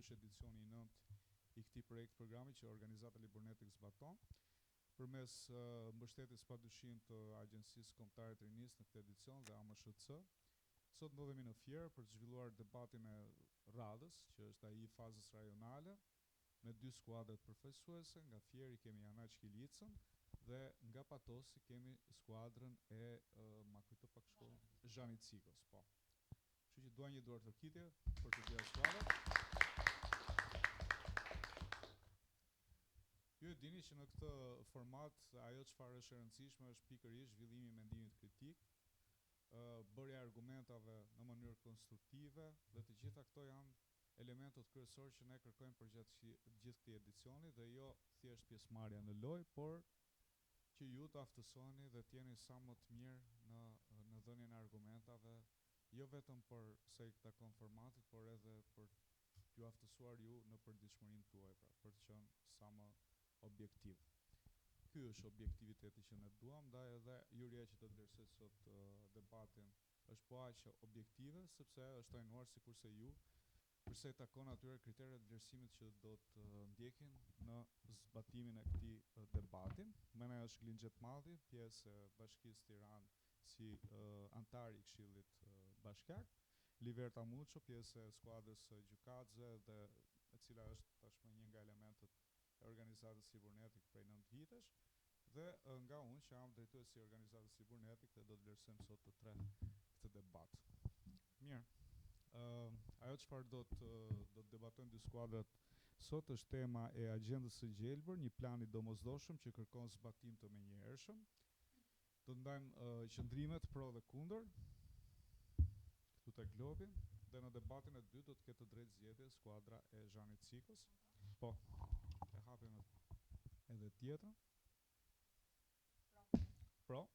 është edicioni i 9 i këtij projekt programi që Organizata Liburnetik zbaton përmes mbështetjes padyshim të Agjencisë Kombëtare të Rinisë në këtë edicion dhe AMSHC. Sot ndodhemi në Fier për të zhvilluar debatin e radhës, që është ai i fazës rajonale, me 2 skuadrat përfaqësuese. Nga Fieri kemi Janaç Kilicën dhe nga Patosi kemi skuadrën e ma kujto pak shkollën Zhani Cikos, po. Kështu që dua një duartërkitje për të dyja skuadrat. Ju e dini që në këtë format ajo çfarë është e rëndësishme është pikërisht zhvillimi i mendimit kritik, bërja e argumentave në mënyrë konstruktive dhe të gjitha këto janë elementët kryesorë që ne kërkojmë për gjithë këtij edicioni dhe jo thjesht pjesëmarrja në lojë, por që ju të aftësoni dhe të jeni sa më të mirë në dhënien e argumentave, jo vetëm për sa i takon formatit, por edhe për t'ju aftësuar ju në përditshmërinë tuaj, pra, për të qenë sa më objektiv. Ky është objektiviteti që ne duam, ndaj edhe juria që të vlerësoj sot debatin është po aq objektive, sepse është trajnuar sikurse ju, përse i takon atyre kriteret vlerësimit që do të ndjekin në zbatimin e këtij debatin. Me ne është Glingjet Malli, pjesë e Bashkisë Tiranë si antar i Këshillit Bashkiak, Liberta Muço, pjesë e skuadrës së Gjykatëve dhe e cila është tashmë një nga elementët e Organizatës Liburnetik prej 9 vitesh, dhe nga unë që jam drejtuesi i Organizatës Liburnetik dhe do të vlerësojmë sot të tre këtë debat. Mirë. Ajo çfarë do të debatojmë dy skuadrat sot është tema e agjendës së gjelbër, një plan i domosdoshëm që kërkon zbatim të menjëhershëm. Do të ndajmë qëndrimet pro dhe kundër këtu te globi dhe në debatin e dytë do të ketë drejt zgjedhje skuadra e Zhanit Cikos. Po, e hapim edhe tjetrën. Pro.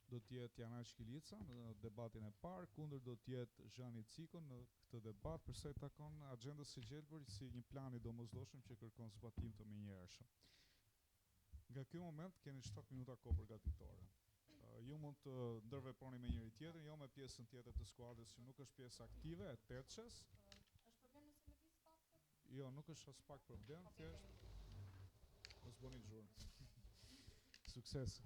Do të jetë Janaç Kilica në debatin e parë, kundër do të jetë Zhani Ciko në këtë debat, përsa i takon agjendës së gjelbër si një plan i domosdoshëm që kërkon zbatim të menjëhershëm. Nga ky moment keni 7 minuta kohë përgatitore. Ju mund të ndërveproni me njëri tjetrin, jo me pjesën tjetër të skuadrës që nuk është pjesë aktive e terçes. Është problem nëse lëviz pak? Jo, nuk është as pak problem, thjesht mos bëni xhurmë. Sukses.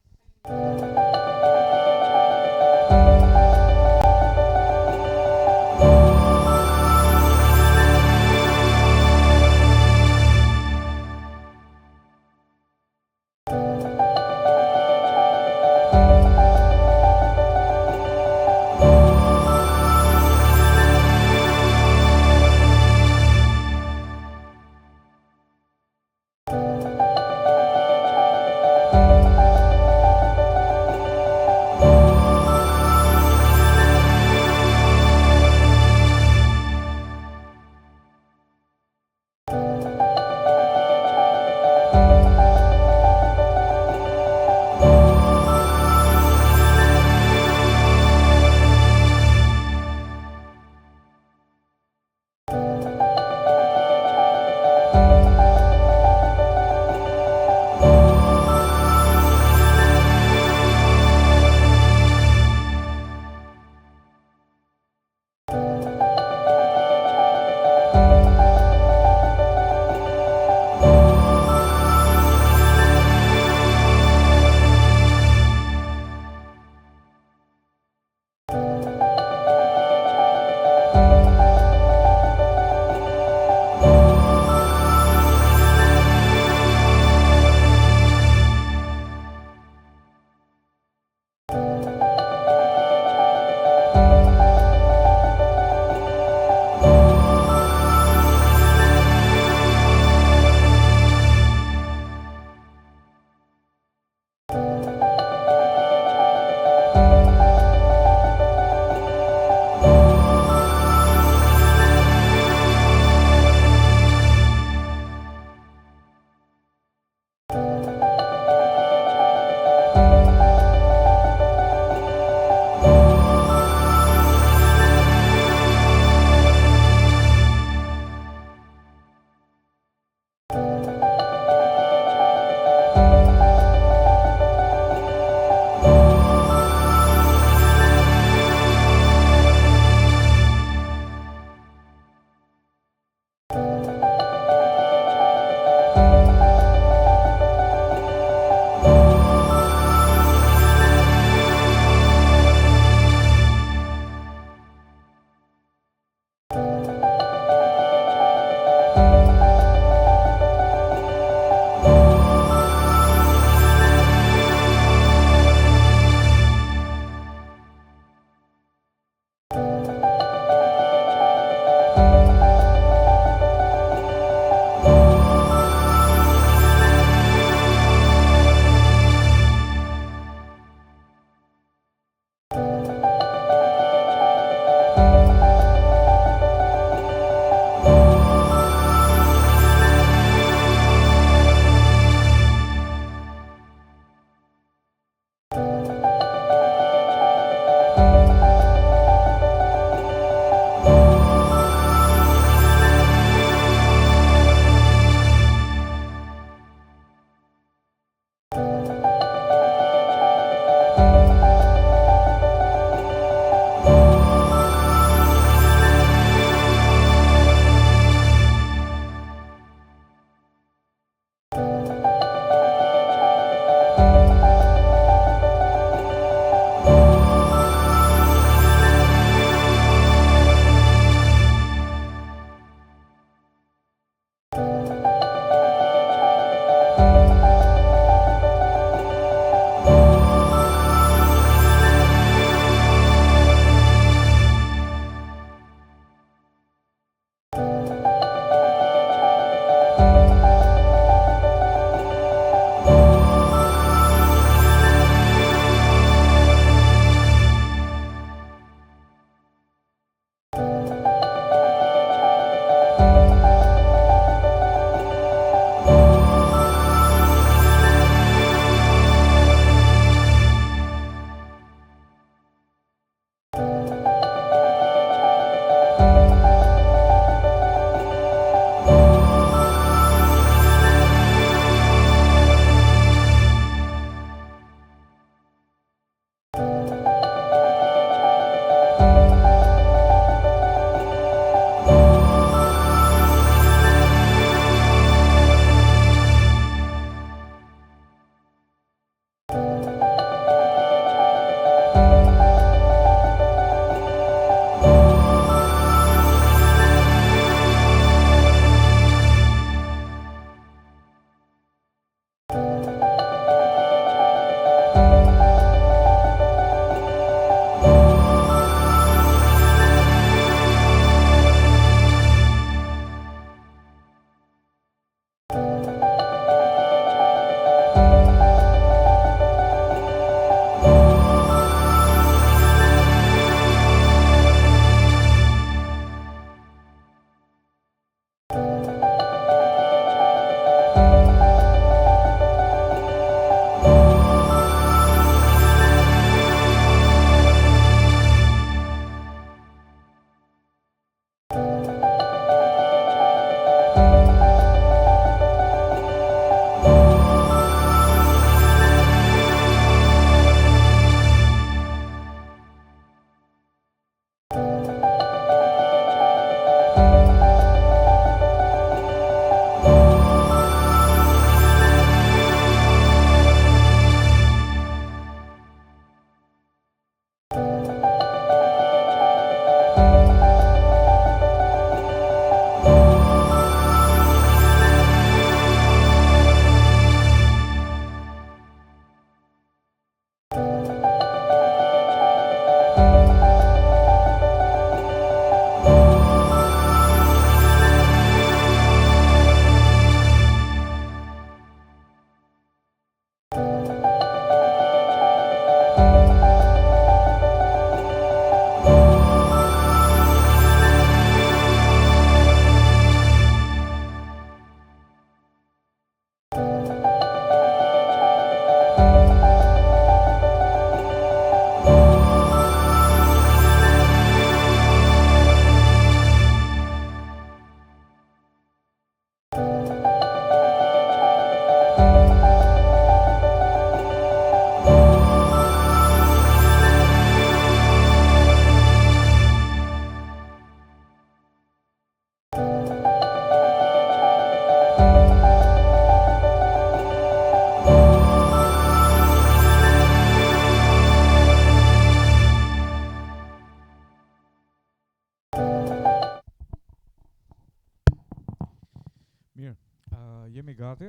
Gati?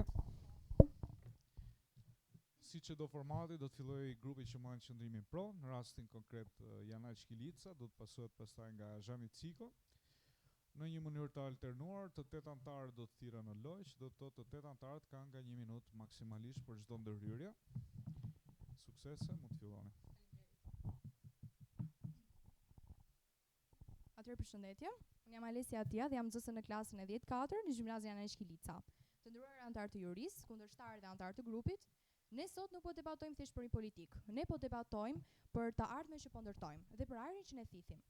Si që do formati, do të filloj grupi që marrë qëndrimin pro, në rastin konkret Janaj Shkilica, do të pasohet pastaj nga Zhani Ciko. Në një mënyrë të alternuar, të 8 antarët do të thirren në lojë, që do të thotë të 8 antarët kanë nga 1 minutë maksimalisht për çdo ndërhyrje. Suksese, mund të filloni. Atëherë përshëndetje, unë jam Alessia Atia dhe jam nxënëse në klasën e 10-4 në gjimnazin Janaj Shkilica. Të nderuar antar të jurisë, kundërshtar dhe antar të grupit, ne sot nuk po debatojmë thjesht për një politik, ne po debatojmë për të ardhmen që po ndërtojmë dhe për ajrin që ne thithim.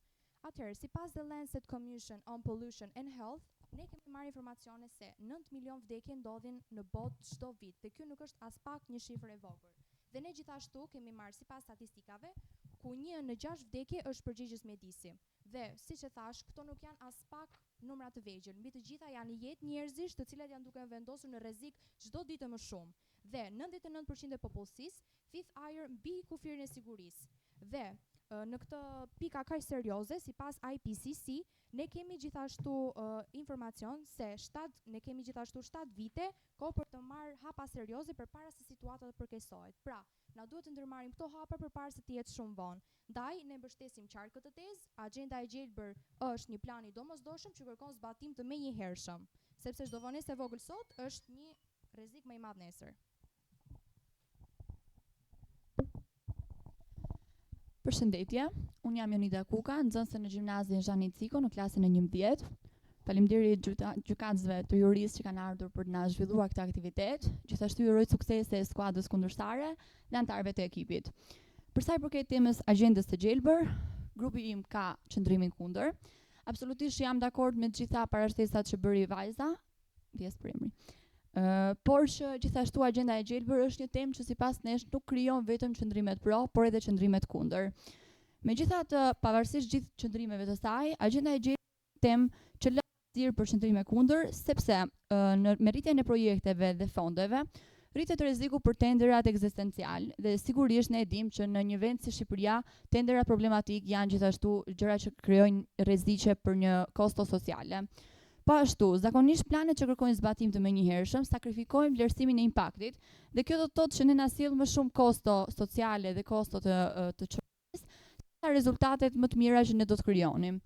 Atëherë, sipas The Lancet Commission on Pollution and Health, ne kemi marrë informacione se 9 milion vdekje ndodhin në botë çdo vit, dhe kjo nuk është as pak një shifër e vogël. Dhe ne gjithashtu kemi marrë sipas statistikave, ku 1 në 6 vdekje është përgjegjës mjedisi. Dhe, siç e thash, këto nuk janë as pak numra të vegjël. Mbi të gjitha janë jetë njerëzish të cilat janë duke vendosur në rrezik çdo ditë më shumë. Dhe 99% e popullsisë thith ajër mbi kufirin e sigurisë. Dhe në këtë pika kaq serioze, sipas IPCC, ne kemi gjithashtu informacion se ne kemi gjithashtu 7 vite kohë për të marrë hapa serioze përpara se situata të përkeqësohet. Pra, na duhet të ndërmarrim këto hapa përpara se të jetë shumë vonë. Ndaj, ne mbështesim qartë këtë tezë. Agjenda e gjelbër është një plan i domosdoshëm që kërkon zbatim të menjëhershëm, sepse çdo vonesë e vogël sot është një rrezik më i madh nesër. Përshëndetje, unë jam Jonida Kuka, nxënëse në gjimnazin Zhani Ciko në klasën e 11. Faleminderit gjykatësve të jurisë që kanë ardhur për të na zhvilluar këtë aktivitet. Gjithashtu uroj suksese skuadrës kundërshare dhe antarëve të ekipit. Për sa i përket temës agjendës së gjelbër, grupi im ka qëndrimin kundër. Absolutisht jam dakord me të gjitha parashtesat që bëri vajza, pjesë për emri. Por që gjithashtu agjenda e gjelbër është një temë që sipas nesh nuk krijon vetëm qëndrimet pro, por edhe qëndrimet kundër. Megjithatë, pavarësisht gjithë qëndrimeve të saj, agjenda e gjelbër është një temë që lë thirr për qëndrime kundër, sepse në merritjen e projekteve dhe fondeve rritet rreziku për tenderat ekzistencial dhe sigurisht ne e dimë që në një vend si Shqipëria tenderat problematik janë gjithashtu gjëra që krijojnë rreziqe për një kosto sociale. Po ashtu, zakonisht planet që kërkojnë zbatim të menjëhershëm sakrifikojnë vlerësimin e impaktit dhe kjo do të thotë që ne na sjell më shumë kosto sociale dhe kosto të çortisë sa rezultatet më të mira që ne do të krijonim.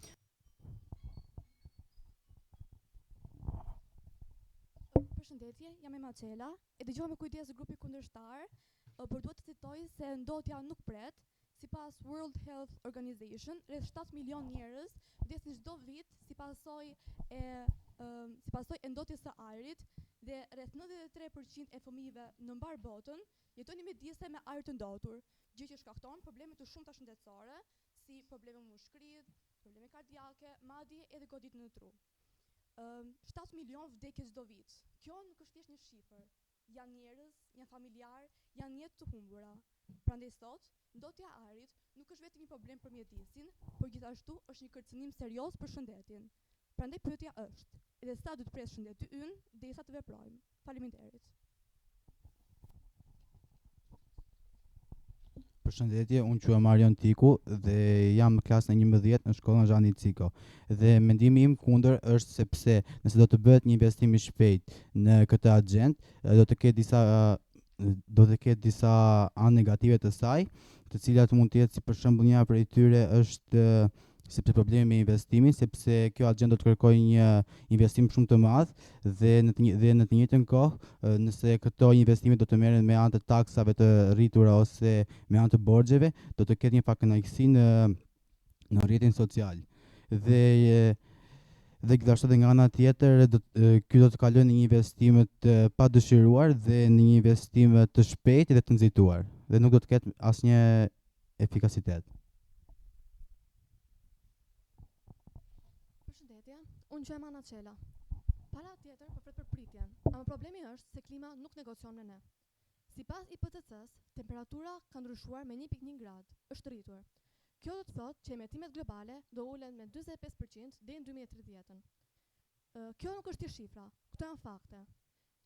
Përshëndetje, jam Emacela, e dëgjova me kujdes grupi kundërshtar, por duhet të citoj se ndotja nuk pret. Sipas World Health Organization, rreth 7 milion njerëz vdesin çdo vit si pasojë e ndotjes së ajrit dhe rreth 93% e fëmijëve në mbar botën jetojnë midisë me ajër të ndotur, gjë që shkakton probleme të shumta shëndetësore, si probleme mushkërit, probleme kardiake, madje edhe goditje në tru. 7 milion vdekje çdo vit. Kjo nuk është thjesht një shifër. Janë njerëz, janë familjar, janë jetë të humbura. Prandaj sot, ndotja e ajrit nuk është vetëm një problem për mjedisin, por gjithashtu është një kërcënim serioz për shëndetin. Prandaj pyetja është, edhe sa do të presë shëndeti ynë derisa të veprojmë. Faleminderit. Përshëndetje, unë quhem Marion Tiku dhe jam në klasën e 11 në shkollën Zhani Ciko. Dhe mendimi im kundër është sepse nëse do të bëhet një investim i shpejt në këtë agjendë, do të ketë disa anë negative të saj, të cilat mund të jetë si për shembull një prej tyre është sepse problemi me investimin, sepse kjo agjendë do të kërkojë një investim shumë të madh dhe në të njëjtën kohë, nëse këto investime do të merren me anë të taksave të rritura ose me anë të borxheve, do të ketë një pakënaqësi në rrjetin social. Dhe gjithashtu edhe nga ana tjetër, ky do të kalojë në një investim të padëshiruar dhe në një investim të shpejtë dhe të nxituar, dhe nuk do të ketë asnjë efikasitet. Përshëndetje, unë quhem Ana Çela. Para tjetër po flet për pritjen, ama problemi është se klima nuk negocion me ne. Sipas IPCC-s, temperatura ka ndryshuar me 1.1 gradë, është rritur. Kjo do të thotë që emetimet globale do ulen me 45% deri në 2030. Kjo nuk është thjesht shifra, këto janë fakte,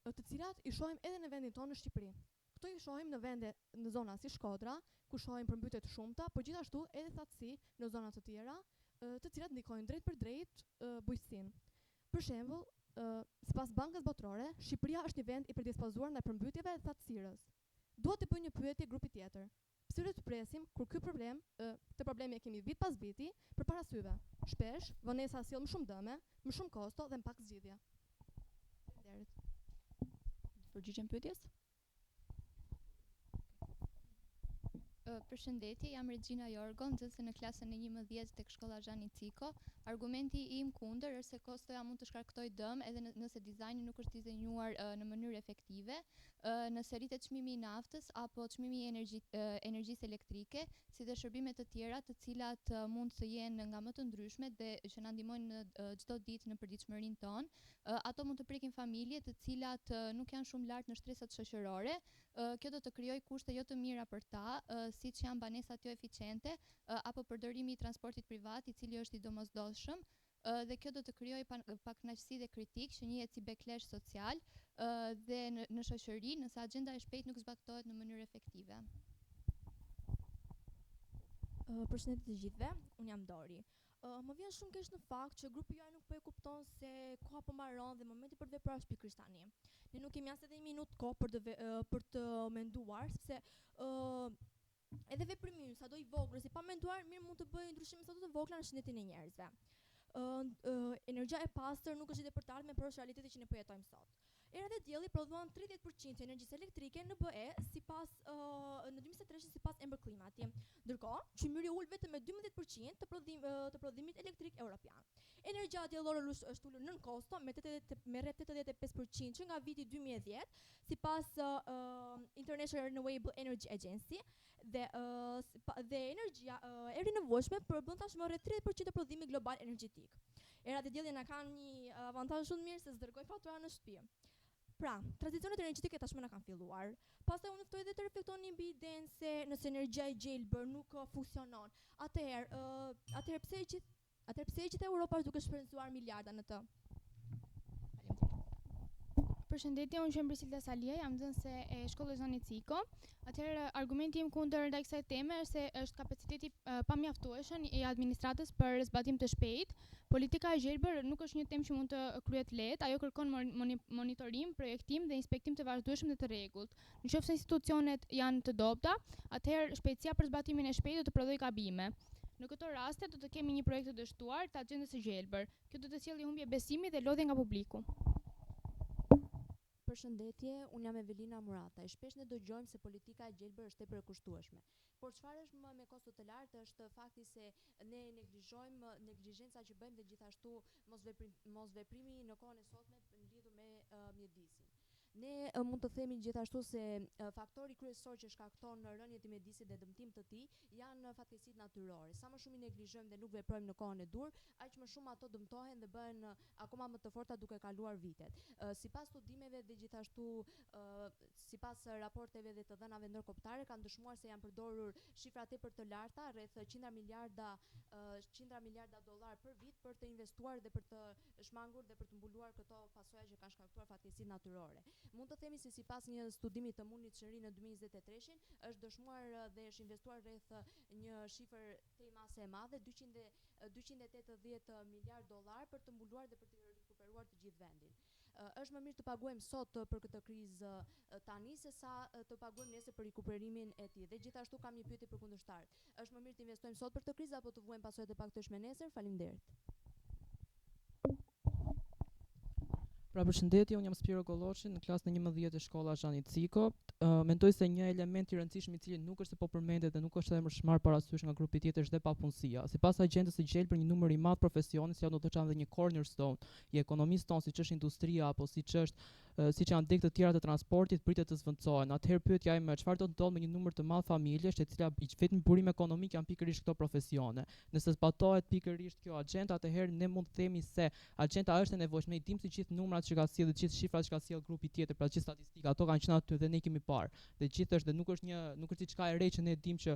të cilat i shohim edhe në vendin tonë në Shqipëri. Këto i shohim në zona si Shkodra, ku shohim përmbytje të shumta, por gjithashtu edhe thatësi në zona të tjera, të cilat ndikojnë drejt për drejt bujqësinë. Për shembull, sipas Bankës Botërore, Shqipëria është një vend i predispozuar ndaj përmbytjeve të thatësirës. Dua të bëj një pyetje grupi tjetër. Pse të presim kur ky problem, këtë problemi e kemi vit pas viti përpara syve. Shpesh, vonesa sjell më shumë dëme, më shumë kosto dhe më pak zgjidhje. Faleminderit. Përgjigjem pyetjes? Përshëndetje, jam Regjina Jorgo, nxënëse në klasën e 11 tek shkolla Zhani Ciko. Argumenti im kundër është se kostoja mund të shkaktojë dëm edhe nëse dizajni nuk është dizenjuar në mënyrë efektive, nëse rritet çmimi i naftës apo çmimi i energjisë elektrike, si dhe shërbime të tjera të cilat mund të jenë nga më të ndryshmet dhe që na ndihmojnë çdo ditë në përditshmërinë tonë. Ato mund të prekin familje të cilat nuk janë shumë lart në shtresat shoqërore. Kjo do të krijojë kushte jo të mira për ta, siç janë banesat jo eficiente apo përdorimi i transportit privat, i cili është i domosdoshëm, dhe kjo do të krijojë pakënaqësi dhe kritik që njihet si backlash social dhe në shoqëri nëse agjenda e shpejtë nuk zbatohet në mënyrë efektive. Përshëndetje të gjithëve, unë jam Dori. Më vjen shumë keq në fakt që grupi juaj nuk po e kupton se koha po mbaron dhe momenti për të vepruar është pikërisht tani. Ne nuk kemi as edhe një minutë kohë për të menduar, sepse edhe veprimi ynë sado i vogël, si pa menduar, mirë mund të bëjë ndryshime sado të vogla në shëndetin e njerëzve. Energjia e pastër nuk është ide për të ardhmen, por është realiteti që ne po jetojmë sot. Erat e diellit prodhuan 30% të energjisë elektrike në BE në 2023 sipas Embërklimati. Ndërkohë, qymyri ul vetëm me 12% të prodhimit elektrik evropian. Energjia diellore është ulur nën kosto me rreth 85% që nga viti 2010, sipas International Renewable Energy Agency, dhe energjia e rinevojshme përbën tashmë rreth 30% të prodhimit global energjetik. Erat e diellit na kanë një avantazh shumë mirë se s'dërgojnë fatura në shtëpi. Pra, tranzicionet energjetike tashmë na kanë filluar. Pastaj unë ftoj dhe të reflektoni mbi idenë se nëse energjia e gjelbër nuk funksionon, atëherë pse e gjithë Europa është duke shpenzuar miliarda në të? Përshëndetje, unë jam Brisilda Salia, jam nxënëse e shkollës Zhani Ciko. Atëherë argumenti im kundër ndaj kësaj teme është se është kapaciteti pamjaftueshëm i administratës për zbatim të shpejtë. Politika e gjelbër nuk është një temë që mund të kryhet lehtë, ajo kërkon monitorim, projektim dhe inspektim të vazhdueshëm dhe të rregullt. Nëse institucionet janë të dobta, atëherë shpejtësia për zbatimin e shpejtë do të prodhojë gabime. Në këto raste do të kemi një projekt të dështuar të agjendës së gjelbër. Kjo do të sjellë humbje besimi dhe lodhje nga publiku. Përshëndetje, unë jam Evelina Murata. Shpesh ne dëgjojmë se politika e gjelbër është tepër e kushtueshme. Por çfarë është më me kosto të lartë është fakti se ne neglizhojmë neglizhenca që bëjmë dhe gjithashtu mosveprimi në kohën e sotme lidhur me mjedisin. Ne mund të themi gjithashtu se faktori kryesor që shkakton rënjet e mjedisit dhe dëmtim të tij janë fatkeqësitë natyrore. Sa më shumë i neglizhojmë dhe nuk veprojmë në kohën e dur, aq më shumë ato dëmtohen dhe bëhen akoma më të forta duke kaluar vitet. Sipas studimeve dhe gjithashtu sipas raporteve dhe të dhënave ndërkombëtare kanë dëshmuar se janë përdorur shifra tepër të larta, rreth 100 miliarda dollar për vit për të investuar dhe për të shmangur dhe për të mbuluar këto pasoja që kanë shkaktuar fatkeqësitë natyrore. Mund të themi se sipas një studimi të Munit Shëri në 2023 është dëshmuar dhe është investuar rreth një shifër tej mase e madhe, 280 miliard dollar për të mbuluar dhe për të rikuperuar të gjithë vendin. Është më mirë të paguajmë sot për këtë krizë tani se sa të paguajmë nesër për rikuperimin e tij. Dhe gjithashtu kam një pyetje për kundërshtar. Është më mirë të investojmë sot për këtë krizë apo të vuajmë pasojat e paktëshme nesër? Faleminderit. Pra përshëndetje, unë jam Spiro Golloçi në klasën e 11 e shkolla Zhani Ciko. Mendoj se një element i rëndësishëm i cili nuk është se po përmendet dhe nuk është edhe më shmar parasysh nga grupi tjetër është dhe papunësia. Sipas agjendës së gjelbër, një numër i madh profesione, si do të thonë edhe një cornerstone i ekonomisë tonë, siç është industria apo siç janë degë të tjera të transportit, pritet të zvendçohen. Atëherë pyetja ime, çfarë do të ndodhë me një numër të madh familjesh, të cilat vetëm burim ekonomik janë pikërisht këto profesione. Nëse zbatohet pikërisht kjo agjendë, atëherë ne mund të themi se agjenda është e nevojshme. I dim se gjithë numrat që ka sjellë, gjithë shifrat që ka sjellë grupi tjetër, pra gjithë statistika, ato kanë qenë aty dhe ne kemi parë. Dhe gjithë është dhe nuk është diçka e re që ne dim që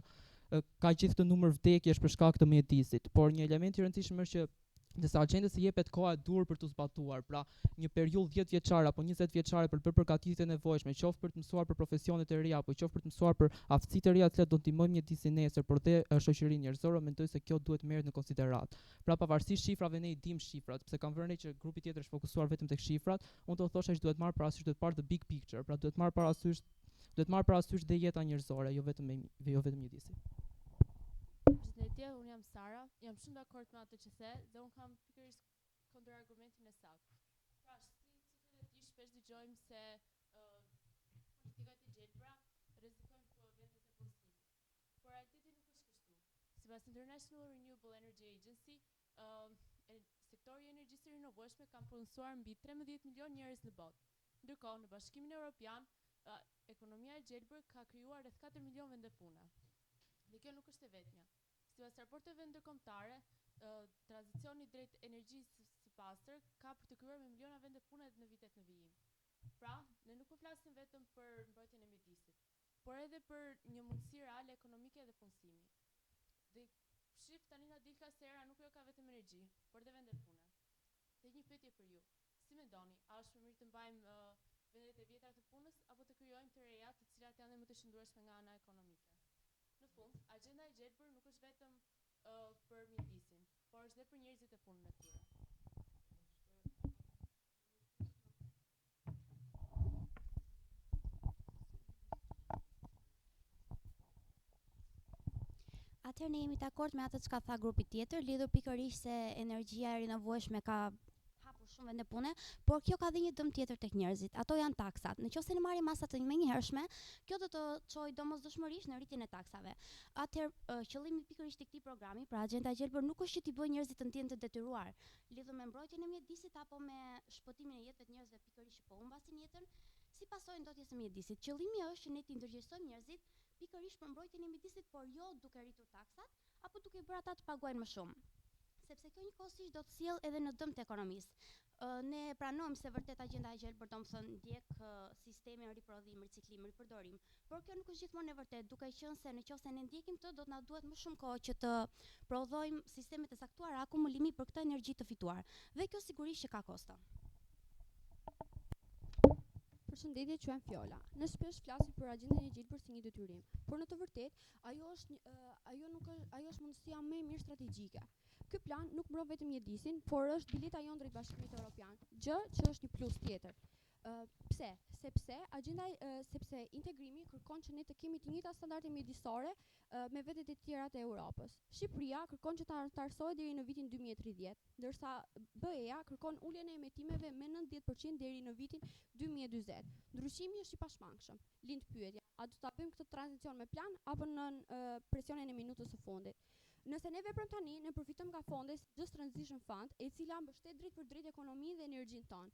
ka gjithë këtë numër vdekjesh për shkak të mjedisit. Por një element i rëndësishëm është që ndërsa agjendës i jepet koha e dur për të zbatuar, pra një periudhë 10 vjeçare apo 20 vjeçare për bërë përgatitjet e nevojshme, qoftë për të mësuar për profesionet e reja, apo qoftë për të mësuar për aftësitë e reja të cilat do të ndihmojnë mjedisin nesër, por dhe shoqërinë njerëzore, mendoj se kjo duhet merret në konsiderat. Pra pavarësisht shifrave ne i dim shifrat, pse kam vënë re që grupi tjetër është fokusuar vetëm tek shifrat, unë do thosha që duhet marr parasysh, duhet parë the big picture, pra duhet marr parasysh dhe jeta njerëzore, jo vetëm mjedisi. Përshëndetje, unë jam Sara, jam shumë dakord me atë që the dhe unë kam pikërisht kontrargumentin e saktë. Pra, si shpesh dëgjojmë se politikat e gjelbra rrezikojnë vendet e punësimit. Por realiteti nuk është kështu. Sipas International Renewable Energy Agency, sektori i energjisë së rinovashme ka punësuar mbi 13 milion njerëz në botë. Ndërkohë, në Bashkimin Evropian, ekonomia e gjelbër ka krijuar rreth 4 milion vende pune. Dhe kjo nuk është e vetmja. Sipas raporteve ndërkombëtare, tranzicioni drejt energjisë së pastër ka për të krijuar me miliona vende pune në vitet në vijim. Pra, ne nuk po flasim vetëm për mbrojtjen e mjedisit, por edhe për një mundësi reale ekonomike dhe punësimi. Dhe shif tani na dil ka se era nuk jo ka vetëm energji, por dhe vende pune. Dhe një pyetje për ju. Si mendoni, a është më mirë të mbajmë vendet e vjetra të punës apo të krijojmë të reja të cilat janë më të shëndrueshme nga ana ekonomike? Në fund, agjenda e gjelbër nuk është vetëm për mjedisin, por është edhe për njerëzit e punën e tyre. Atëherë ne jemi dakord me atë çka tha grupi tjetër, lidhur pikërisht se energjia e rinovashme ka hapur shumë vende pune, por kjo ka dhe një dëm tjetër tek njerëzit. Ato janë taksat. Nëse ne marrim masat të menjëhershme, kjo do të çojë domosdoshmërisht në rritjen e taksave. Atëherë qëllimi pikërisht i këtij programi, pra agjenda e gjelbër, nuk është që t'i bëjë njerëzit të ndjenë të detyruar, lidhur me mbrojtjen e mjedisit apo me shpëtimin e jetëve të njerëzve pikërisht që po humbasin jetën, si pasojë ndotjes së mjedisit. Qëllimi është që ne t'i ndërgjegjësojmë njerëzit pikërisht për mbrojtjen e mjedisit, por jo duke rritur taksat apo duke bërë ata të paguajnë më shumë. Sepse kjo njëkohësisht do të sjellë edhe në dëm të ekonomisë. Ne pranojmë se vërtet agjenda e gjelbër domethënë ndjek sistemin riprodhim, riciklim, ripërdorim, por kjo nuk është gjithmonë e vërtetë, duke qenë se nëse ne ndjekim këtë, do të na duhet më shumë kohë që të prodhojmë sisteme të saktuara akumulimi për këtë energji të fituar. Dhe kjo sigurisht që ka kosto. Përshëndetje, quhem Fjola. Ne shpesh flasim për agjendën e gjelbër si një detyrim, por në të vërtetë ajo është mundësia më e mirë strategjike. Ky plan nuk mbron vetëm mjedisin, por është bileta jonë drejt Bashkimit Evropian, gjë që është një plus tjetër. Pse? Sepse integrimi kërkon që ne të kemi të njëjta standarde mjedisore me vendet e tjera të Europës. Shqipëria kërkon që të antarësohet deri në vitin 2030, ndërsa BE-ja kërkon uljen e emetimeve me 90% deri në vitin 2040. Ndryshimi është i pashmangshëm. Lind pyetja, a do ta bëjmë këtë tranzicion me plan apo në presionin e minutës së fundit? Nëse ne veprojmë tani, ne përfitojmë nga fonde si Just Transition Fund, e cila mbështet drejt për drejt ekonominë dhe energjinë tonë.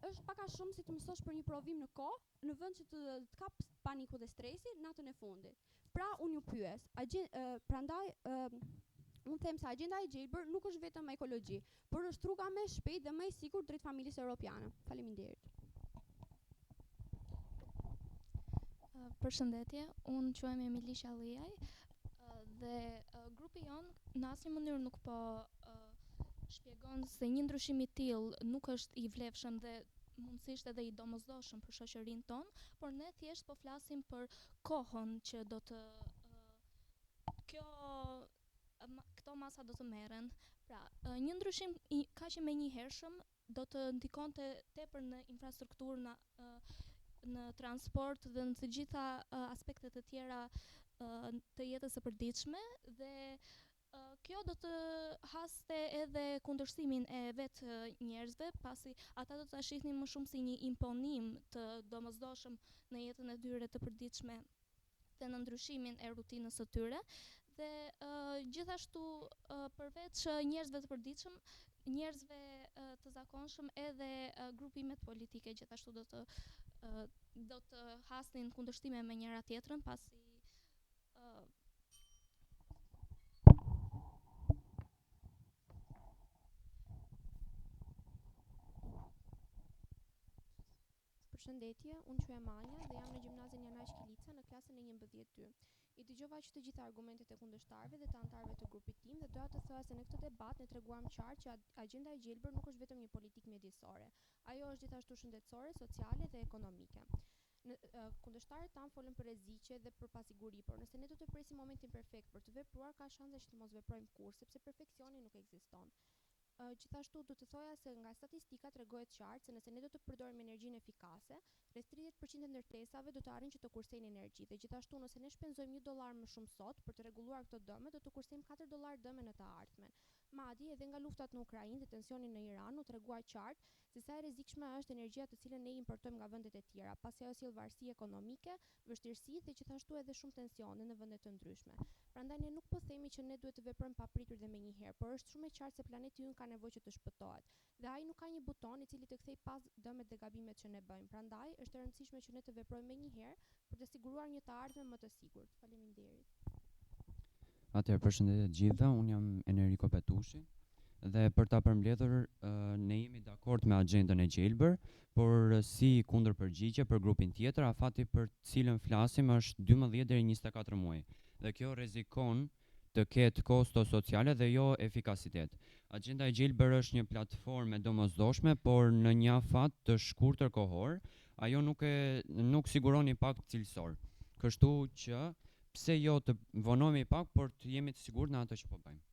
Është pak a shumë si të mësosh për një provim në kohë, në vend që të kap paniku dhe stresi natën e fundit. Pra unë ju pyes, prandaj unë them se agjenda e gjelbër nuk është vetëm ekologji, por është rruga më e shpejtë dhe më e sigurt drejt familjes europiane. Faleminderit. Përshëndetje, unë quhem Emilisha Liaj dhe grupi jonë në asnjë mënyrë nuk po shpjegon se një ndryshim i tillë nuk është i vlefshëm dhe mundësisht edhe i domosdoshëm për shoqërinë tonë, por ne thjesht po flasim për kohën që do të këto masa do të merren. Pra, një ndryshim kaq i menjëhershëm do të ndikonte tepër në infrastrukturë, në transport dhe në të gjitha aspektet e tjera të jetës së përditshme dhe kjo do të haste edhe kundërshtimin e vetë njerëzve, pasi ata do ta shihnin më shumë si një imponim të domosdoshëm në jetën e tyre të përditshme dhe në ndryshimin e rutinës së tyre. Dhe gjithashtu përveç njerëzve të përditshëm, njerëzve të zakonshëm edhe grupimet politike gjithashtu do të hasnin kundërshtime me njëra tjetrën, pasi Përshëndetje, unë quhem Anja dhe jam në gjimnazin Janaj Shkilica në klasën e 11-ty. I dëgjova që të gjitha argumentet e kundërshtarëve dhe të anëtarëve të grupit tim dhe doja të thoja se në këtë debat ne treguam qartë që agjenda e gjelbër nuk është vetëm një politikë mjedisore. Ajo është gjithashtu shëndetësore, sociale dhe ekonomike. Kundërshtarët tanë folën për rreziqe dhe për pasiguri, por nëse ne do të presim momentin perfekt për të vepruar, ka shanse që të mos veprojmë kurrë, sepse perfeksioni nuk ekziston. Gjithashtu do të thoja se nga statistika tregohet qartë se nëse ne do të përdorim energjinë efikase, rreth 30% e ndërtesave do të arrijnë që të kursejnë energji dhe gjithashtu nëse ne shpenzojmë $1 më shumë sot për të rregulluar këto dëme, do të kursejmë $4 dëme në të ardhmen. Madje edhe nga luftat në Ukrainë dhe tensioni në Iran u tregua qartë se sa e rrezikshme është energjia të cilën ne importojmë nga vendet e tjera, pasi ajo sjell varësi ekonomike, vështirësi dhe gjithashtu edhe shumë tensione në vende të ndryshme. Prandaj ne nuk po themi që ne duhet të veprojmë papritur dhe menjëherë, por është shumë e qartë se planeti ynë ka nevojë që të shpëtohet. Dhe ai nuk ka një buton i cili të kthej pas dëmet dhe gabimet që ne bëjmë. Prandaj është e rëndësishme që ne të veprojmë menjëherë për të siguruar një të ardhmen më të sigurt. Faleminderit. Atëherë përshëndetje të gjithëve, unë jam Enrico Petushi dhe për ta përmbledhur ne jemi dakord me agjendën e gjelbër, por si kundër përgjigje për grupin tjetër, afati për cilën flasim është 12 deri 24 muaj. Dhe kjo rrezikon të ketë kosto sociale dhe jo efikasitet. Agjenda e gjelbër është një platformë e domosdoshme, por në një afat të shkurtër kohor, ajo nuk siguron impakt cilësor. Kështu që pse jo të vonohemi pak, por të jemi të sigurt në atë që po bëjmë.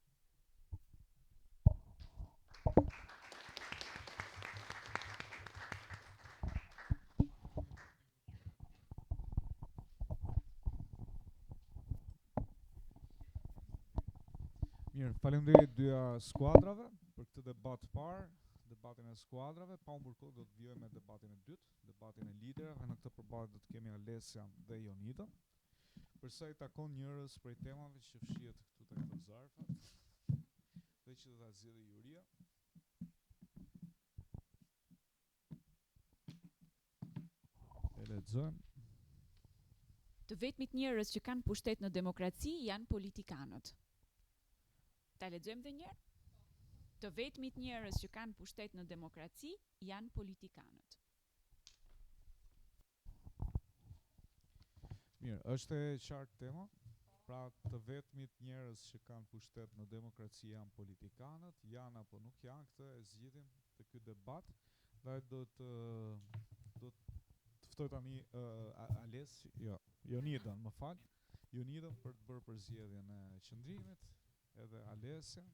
Mirë, faleminderit dyja skuadrave për këtë debat parë, debatin e skuadrave. Pa humbur kohë do të vijojmë me debatin e dytë, debatin e liderave. Në këtë përballje do të kemi Alesia dhe Jonida. Për sa i takon njërës prej temave që fshihet këtu tek të zarfat dhe që do ta zgjidhë Juria. E lexojmë. Të vetmit njerëz që kanë pushtet në demokraci janë politikanët. Ta lexojmë edhe një herë. Të vetmit njerëz që kanë pushtet në demokraci janë politikanët. Mirë, është e qartë tema. Pra të vetmit njerëz që kanë pushtet në demokraci janë politikanët, janë apo nuk janë, këtë e zgjidhim te ky debat. Dhe do të ftoj tani Jonidën, më fal. Jonidën për të bërë përzgjedhjen e qendrimit, edhe Alesia.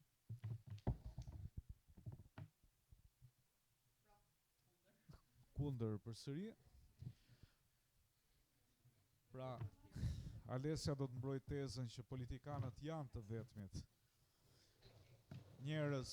Kundër përsëri. Pra Alesia do të mbrojë tezën që politikanët janë të vetmit njerëz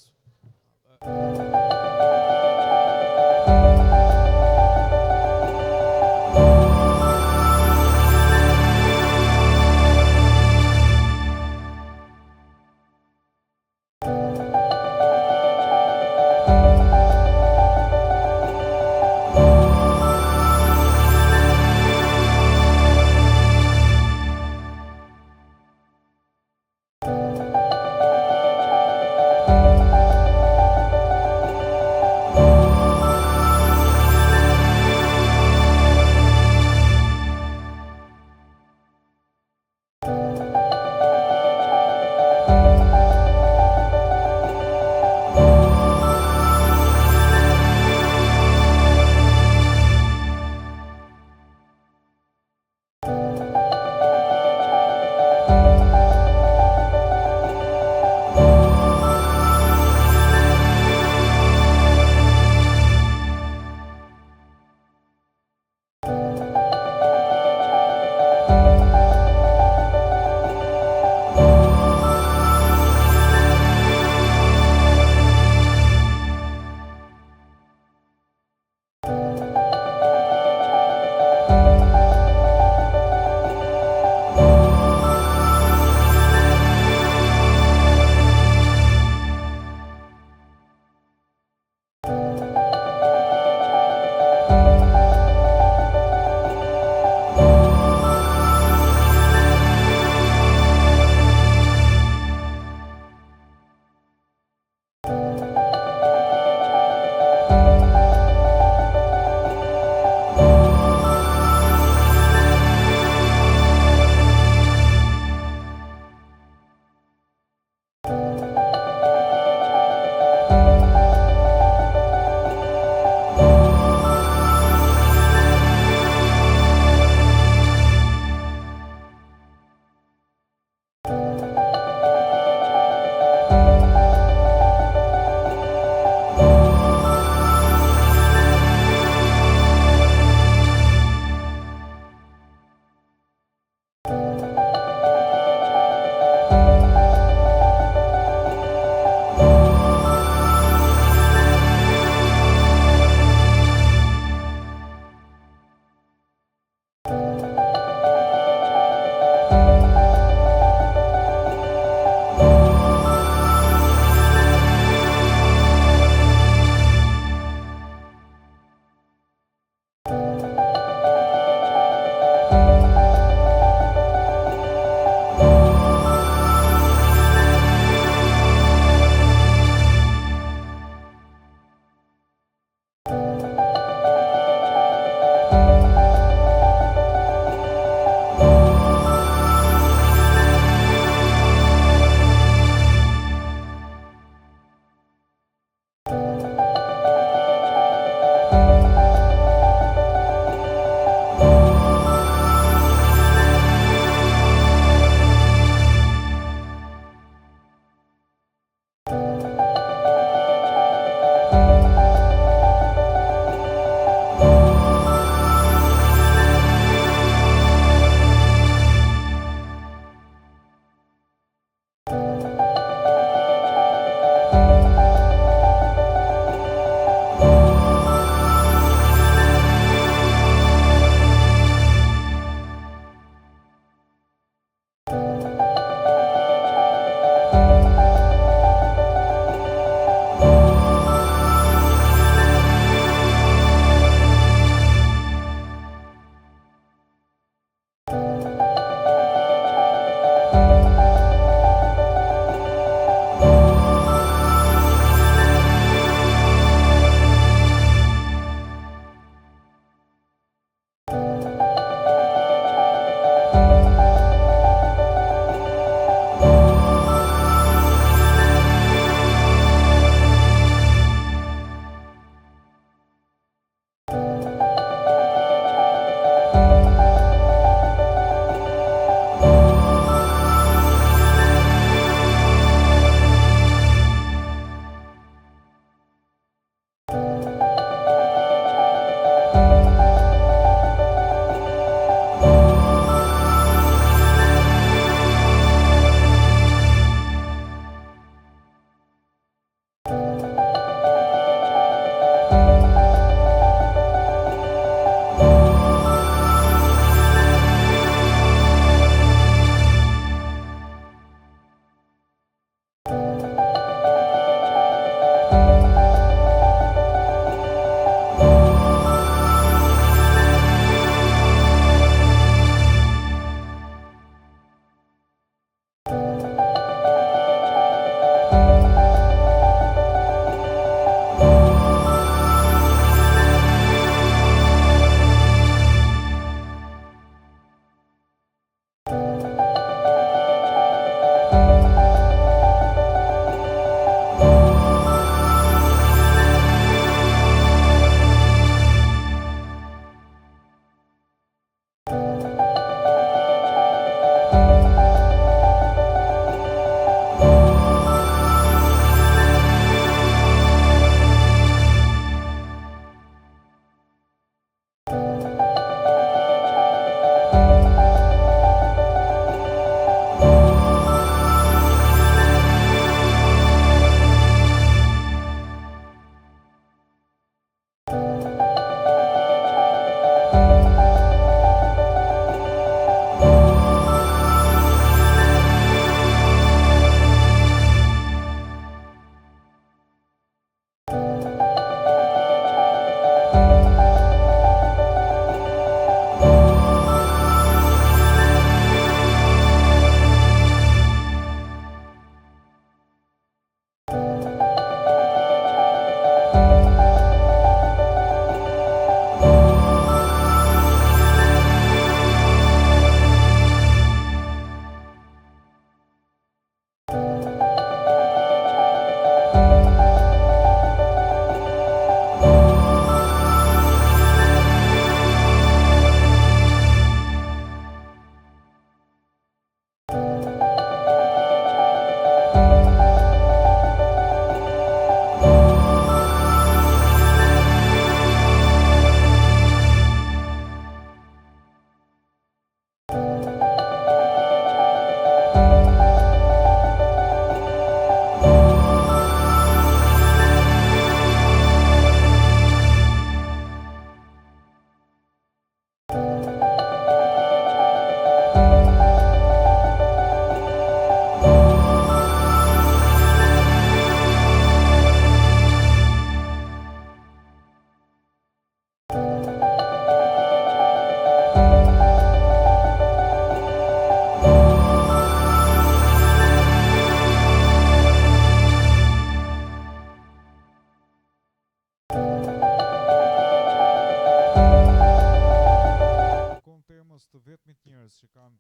të vetmit njerëz që kanë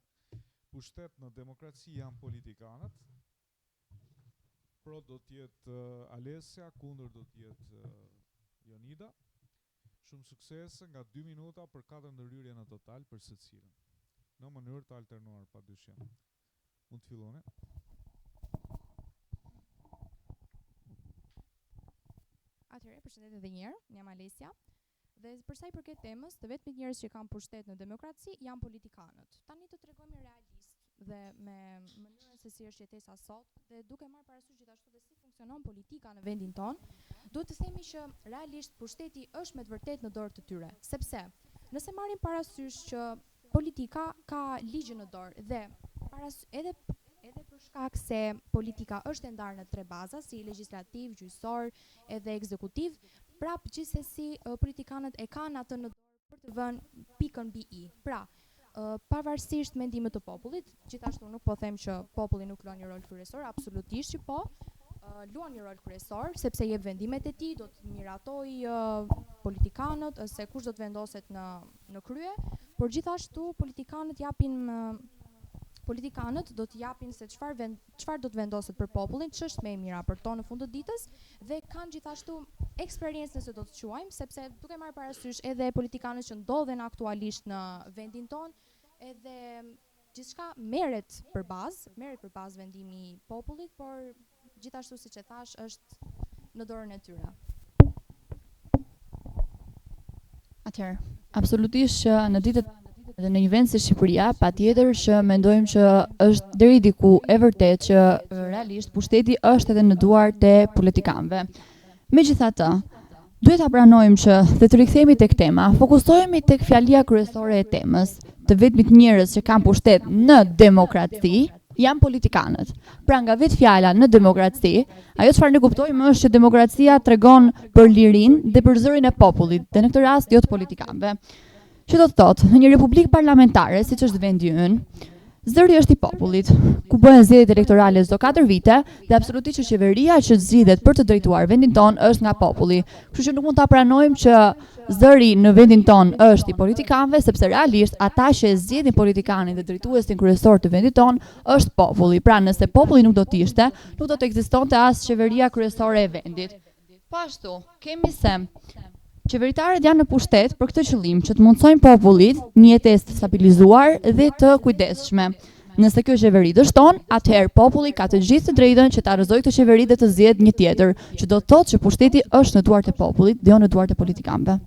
pushtet në demokraci janë politikanët. Pro do të jetë Alessia, kundër do të jetë Jonida. Shumë suksese nga 2 minuta për 4 ndërhyrje në total për secilin. Në mënyrë të alternuar padyshim. Mund të filloni. Atëherë, përshëndetje edhe një herë, jam Alessia. Dhe për sa i përket temës, të vetmit njerëz që kanë pushtet në demokraci janë politikanët. Tani të tregojmë realisht dhe me mënyrën se si është jetesa sot dhe duke marrë parasysh gjithashtu dhe si funksionon politika në vendin tonë, duhet të themi që realisht pushteti është me të vërtetë në dorë të tyre, sepse nëse marrim parasysh që politika ka ligjin në dorë dhe edhe për shkak se politika është e ndarë në 3 baza, si legjislativ, gjyqësor edhe ekzekutiv, prapë gjithsesi politikanët e kanë atë në dorë për të vënë pikën mbi i. Pra, pavarësisht mendimit të popullit, gjithashtu nuk po them që populli nuk luan një rol kryesor, absolutisht që po, luan një rol kryesor, sepse jep vendimet e tij, do të miratoj politikanët, se kush do të vendoset në krye, por gjithashtu politikanët do të japin se çfarë do të vendoset për popullin, ç'është më e mira për to në fund të ditës dhe kanë gjithashtu eksperiencë nëse do të quajmë, sepse duke marrë parasysh edhe politikanët që ndodhen aktualisht në vendin tonë, edhe gjithçka merret për bazë vendimi i popullit, por gjithashtu siç e thash është në dorën e tyre. Atëherë, absolutisht që në ditët dhe në një vend si Shqipëria, patjetër që mendojmë që është deri diku e vërtet që realisht pushteti është edhe në duart e politikanëve. Megjithatë, duhet ta pranojmë që dhe të rikthehemi tek tema, fokusohemi tek fjalia kryesore e temës, të vetmit njerëz që kanë pushtet në demokraci janë politikanët. Pra nga vetë fjala në demokraci, ajo çfarë ne kuptojmë është që demokracia tregon për lirinë dhe për zërin e popullit, dhe në këtë rast jo të politikanëve. Që do të thotë, në një republikë parlamentare, siç është vendi ynë, zëri është i popullit, ku bëhen zgjedhjet elektorale çdo 4 vite dhe absolutisht që qeveria që zgjidhet për të drejtuar vendin ton është nga populli. Kështu që nuk mund ta pranojmë që zëri në vendin ton është i politikanëve, sepse realisht ata që e zgjedhin politikanin dhe drejtuesin kryesor të vendit ton është populli. Pra nëse populli nuk do të ishte, nuk do të ekzistonte as qeveria kryesore e vendit. Po ashtu, kemi se qeveritarët janë në pushtet për këtë qëllim që të mundsojnë popullit një jetesë të stabilizuar dhe të kujdesshme. Nëse kjo qeveri dështon, atëherë populli ka të gjithë të drejtën që ta rrëzojë këtë qeveri dhe të zgjedhë një tjetër, që do të thotë që pushteti është në duart e popullit dhe jo në duart e politikanëve.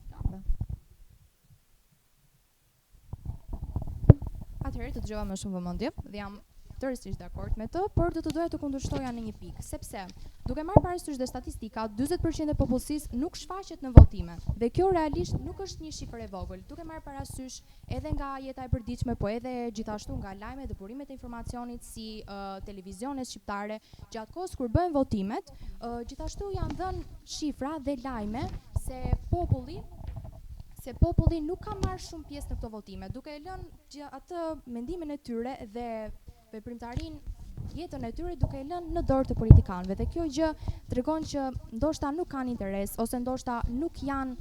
Atëherë të dëgjova më shumë vëmendje dhe jam tërësisht dakord me të, por do të doja të kundërshtoja në një pikë, sepse duke marrë parasysh dhe statistika, 40% e popullsisë nuk shfaqet në votime. Dhe kjo realisht nuk është një shifër e vogël. Duke marrë parasysh edhe nga jeta e përditshme, po edhe gjithashtu nga lajmet dhe burimet e informacionit si televizionet shqiptare, gjatë kohës kur bëhen votimet, gjithashtu janë dhënë shifra dhe lajme se populli nuk ka marrë shumë pjesë në këto votime, duke lënë atë mendimin e tyre dhe veprimtarinë jetën e tyre duke e lënë në dorë të politikanëve. Dhe kjo gjë tregon që ndoshta nuk kanë interes ose ndoshta nuk janë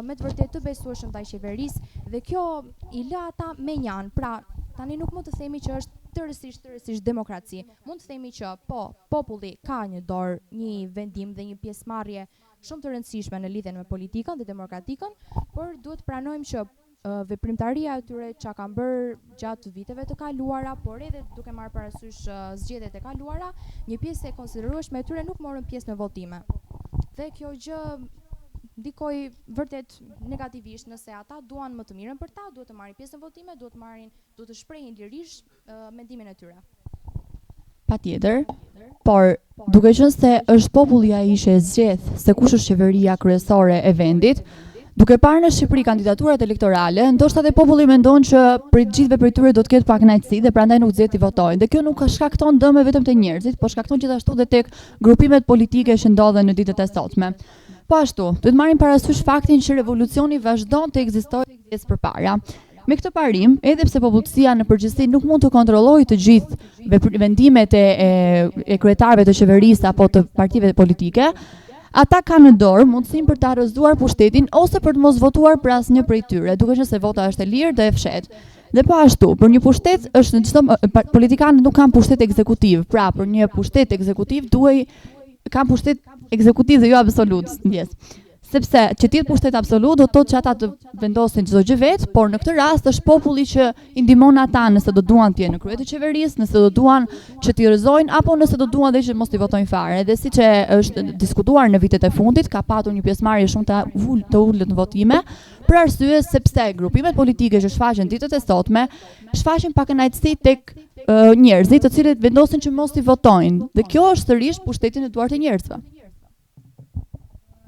me të vërtetë të besueshëm ndaj qeverisë dhe kjo i lë ata me njan. Pra, tani nuk mund të themi që është tërësisht demokraci. Mund të themi që po, populli ka një dorë, një vendim dhe një pjesëmarrje shumë të rëndësishme në lidhjen me politikën dhe demokratikën, por duhet pranojmë që veprimtaria e tyre çka kanë bërë gjatë viteve të kaluara, por edhe duke marrë parasysh zgjedhjet e kaluara, një pjesë e konsiderueshme e tyre nuk morën pjesë në votime. Dhe kjo gjë ndikoi vërtet negativisht, nëse ata duan më të mirën për ta, duhet të marrin pjesë në votime, duhet të shprehin lirisht mendimin e tyre. Patjetër, por duke qenë se është populli ai që e zgjedh se kush është qeveria kryesore e vendit, duke parë në Shqipëri kandidaturat elektorale, ndoshta dhe populli mendon që për të gjithëve prej tyre do të ketë pakënaqësi dhe prandaj nuk zgjedh të votojnë. Dhe kjo nuk shkakton dëm vetëm te njerëzit, por shkakton gjithashtu edhe tek grupimet politike që ndodhen në ditët e sotme. Po ashtu, duhet marrim parasysh faktin që revolucioni vazhdon të ekzistojë pjesë përpara. Me këtë parim, edhe pse popullsia në përgjithësi nuk mund të kontrollojë të gjithë vendimet e kryetarëve të qeverisë apo të partive politike, ata kanë në dorë mundësinë për ta rrëzuar pushtetin ose për të mos votuar për asnjë prej tyre, duke qenë se vota është e lirë dhe e fshehtë. Dhe po ashtu, për një pushtet është në çdo politikanët nuk kanë pushtet ekzekutiv. Pra, për një pushtet ekzekutiv kanë pushtet ekzekutiv dhe jo absolut, ndjes. Sepse që të jetë pushtet absolut do të thotë që ata të vendosin çdo gjë vetë, por në këtë rast është populli që i ndihmon ata nëse do duan të jenë në krye të qeverisë, nëse do duan që t'i rrëzojnë apo nëse do duan dhe që mos t'i votojnë fare. Dhe siç është diskutuar në vitet e fundit, ka patur një pjesëmarrje shumë të ulët në votime, për arsye sepse grupimet politike që shfaqen ditët e sotme shfaqin pakënaqësi tek njerëzit të cilët vendosin që mos t'i votojnë. Dhe kjo është sërish pushteti në duart e njerëzve.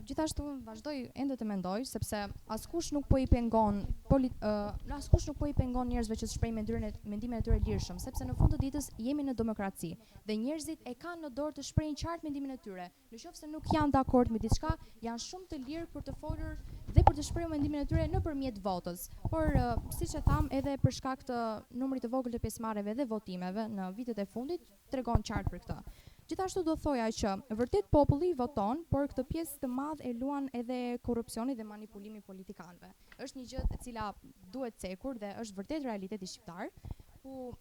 Gjithashtu vazhdoj ende të mendoj sepse askush nuk po i pengon njerëzve që të shprehojnë mendimin e tyre lirshëm, sepse në fund të ditës jemi në demokraci dhe njerëzit e kanë në dorë të shprehin qartë mendimin e tyre. Nëse nuk janë dakord me diçka, janë shumë të lirë për të folur dhe për të shprehur mendimin e tyre nëpërmjet votës. Por siç e tham, edhe për shkak të numrit të vogël të pjesëmarrjeve dhe votimeve në vitet e fundit tregon qartë për këtë. Gjithashtu do thoja që vërtet populli voton, por këtë pjesë të madh e luan edhe korrupsioni dhe manipulimi politikanëve. Është një gjë e cila duhet cekur dhe është vërtet realiteti shqiptar, ku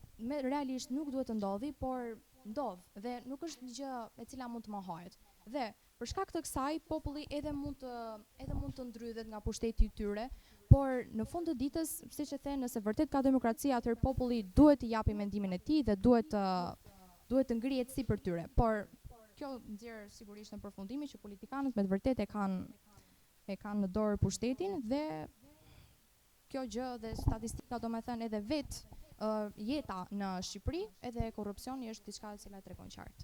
realisht nuk duhet të ndodhi, por ndodh dhe nuk është një gjë e cila mund të mohohet. Dhe për shkak të kësaj populli edhe mund të ndrydhet nga pushteti i tyre, por në fund të ditës, siç e the, nëse vërtet ka demokraci, atëherë populli duhet të japë mendimin e tij dhe duhet të ngrihet si për tyre, por kjo nxjerr sigurisht në përfundimi që politikanët me të vërtetë e kanë në dorë pushtetin dhe kjo gjë dhe statistika domethënë edhe jeta në Shqipëri edhe korrupsioni është diçka e cila tregon qartë.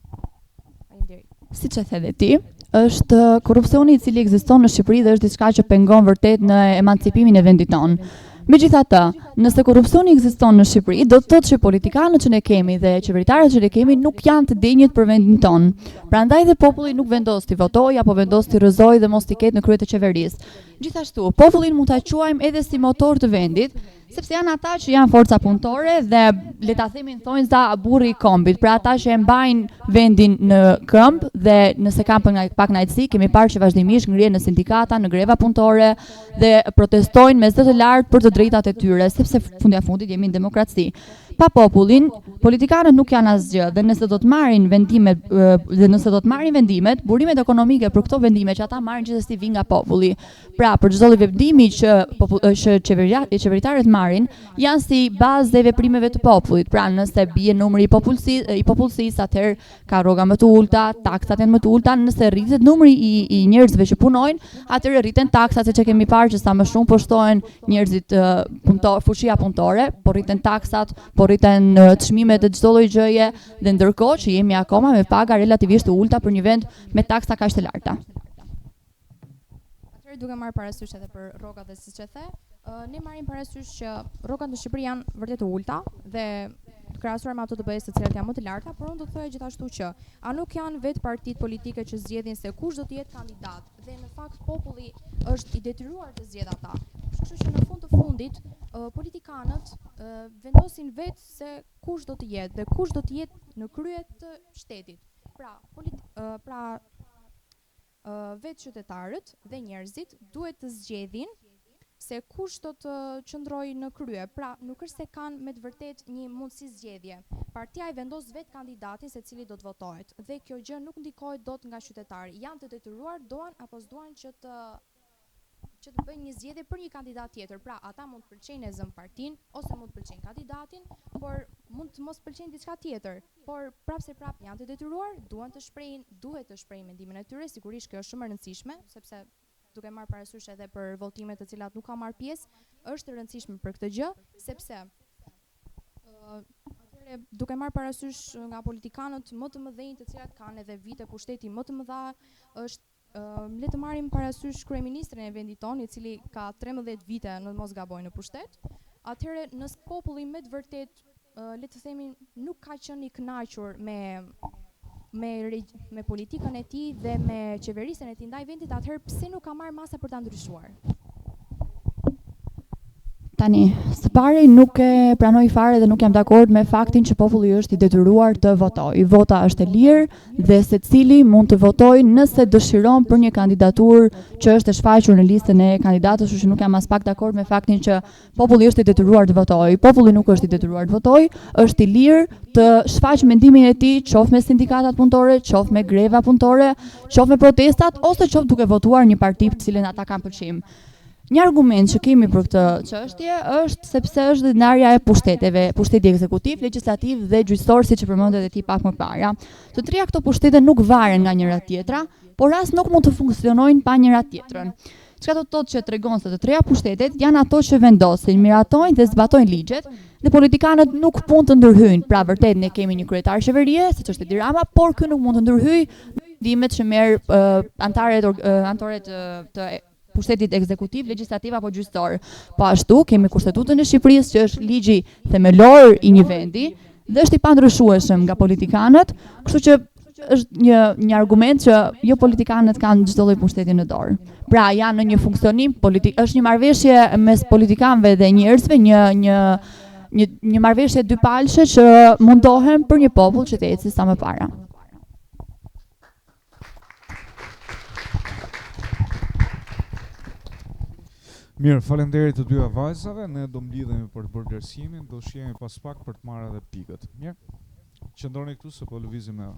Faleminderit. Siç e the dhe ti, është korrupsioni i cili ekziston në Shqipëri dhe është diçka që pengon vërtet në emancipimin e vendit tonë. Megjithatë, nëse korrupsioni ekziston në Shqipëri, do të thotë që politikanët që ne kemi dhe qeveritarët që ne kemi nuk janë të denjët për vendin tonë. Prandaj dhe populli nuk vendos të votojë apo vendos të rrëzojë dhe mos t'i ketë në krye të qeverisë. Gjithashtu, popullin mund ta quajmë edhe si motor të vendit, sepse janë ata që janë forca punëtore dhe le ta themin thonjza burri i kombit, pra ata që e mbajnë vendin në këmbë dhe nëse kanë pak kënaqësi, kemi parë që vazhdimisht ngrihen në sindikata, në greva punëtore dhe protestojnë me zë të lartë për të drejtat e tyre, sepse fundit jemi në demokraci. Pa popullin, politikanët nuk janë asgjë dhe nëse do të marrin vendimet, burimet ekonomike për këto vendime që ata marrin gjithsesi vijnë nga populli. Pra, për çdo lloj vendimi që qeveritarët marrin, janë si bazë e veprimeve të popullit. Pra, nëse bie numri i popullsisë, atëherë ka rroga më të ulta, taksat janë më të ulta, nëse rritet numri i njerëzve që punojnë, atëherë rriten taksat, siç e kemi parë që sa më shumë po shtohen njerëzit fuqia punëtore, po rriten taksat, po rriten çmimet e çdo lloj gjëje dhe ndërkohë që jemi akoma me paga relativisht të ulta për një vend me taksa kaq të larta. Atëherë duke marrë parasysh edhe për rrogat dhe siç e the, ne marrim parasysh që rrogat në Shqipëri janë vërtet të ulta dhe krahasuar me ato të BE-s të cilat janë më të larta, por unë do të thoya gjithashtu që a nuk janë vetë partitë politike që zgjedhin se kush do të jetë kandidat dhe në fakt populli është i detyruar të zgjedhë ata. Kështu që në fund të fundit politikanët vendosin vetë se kush do të jetë dhe kush do të jetë në krye të shtetit. Pra vetë qytetarët dhe njerëzit duhet të zgjedhin se kush do të qëndrojë në krye. Pra nuk është se kanë me të vërtet një mundësi zgjedhje. Partia i vendos vetë kandidatin se cili do të votohet dhe kjo gjë nuk ndikohet dot nga qytetarë. Janë të detyruar, duan apo s'duan që të bëjnë një zgjedhje për një kandidat tjetër. Pra ata mund të pëlqejnë e zëm partinë ose mund të pëlqejnë kandidatin, por mund të mos pëlqejnë diçka tjetër. Por prapse janë të detyruar, duhet të shprehin mendimin e tyre. Sigurisht kjo është shumë e rëndësishme, sepse duke marrë parasysh edhe për votimet të cilat nuk ka marrë pjesë, është e rëndësishme për këtë gjë, sepse duke marrë parasysh nga politikanët më të mëdhenj të cilat kanë edhe vite pushteti më të mëdha, është le të marrim parasysh kryeministrin e vendit tonë, i cili ka 13 vite në mos gaboj në pushtet. Atëherë nëse populli me të vërtet le të themi nuk ka qenë i kënaqur me politikën e tij dhe me qeverisjen e tij ndaj vendit, atëherë pse nuk ka marrë masa për ta ndryshuar? Tani, së pari nuk e pranoj fare dhe nuk jam dakord me faktin që populli është i detyruar të votojë. Vota është e lirë dhe secili mund të votojë nëse dëshiron për një kandidaturë që është e shfaqur në listën e kandidatëve, kështu që nuk jam as pak dakord me faktin që populli është i detyruar të votojë. Populli nuk është i detyruar të votojë, është i lirë të shfaqë mendimin e tij, qoftë me sindikatat punëtore, qoftë me greva punëtore, qoftë me protestat ose qoftë duke votuar një parti të cilën ata kanë pëlqim. Një argument që kemi për këtë çështje është sepse është ndarja e pushteteve, pushteti ekzekutiv, legjislativ dhe gjyqësor, siç e përmendet ti pak më parë. Të treja këto pushtete nuk varen nga njëra tjetra, por as nuk mund të funksionojnë pa njëra tjetrën. Çka do të thotë që tregon se të treja pushtetet janë ato që vendosin, miratojnë dhe zbatojnë ligjet, dhe politikanët nuk mund të ndërhyjnë. Pra vërtet ne kemi një kryetar qeverie, siç është Edi Rama, por ky nuk mund të ndërhyjë vendimet që merr anëtarët të pushtetit ekzekutiv, legjislativ apo gjyqësor. Po ashtu kemi Kushtetutën e Shqipërisë që është ligji themelor i një vendi dhe është i pandryshueshëm nga politikanët, kështu që është një argument që jo politikanët kanë çdo lloj pushteti në dorë. Pra janë në një funksionim politik, është një marrëveshje mes politikanëve dhe njerëzve, një marrëveshje dypalëshe që mundohen për një popull që të ecë sa më para. Mirë, faleminderit të dyja vajzave, ne do mblidhemi për të bërë vlerësimin, do shihemi pas pak për të marrë edhe pikët. Mirë? Qëndroni këtu se po lëvizim neve.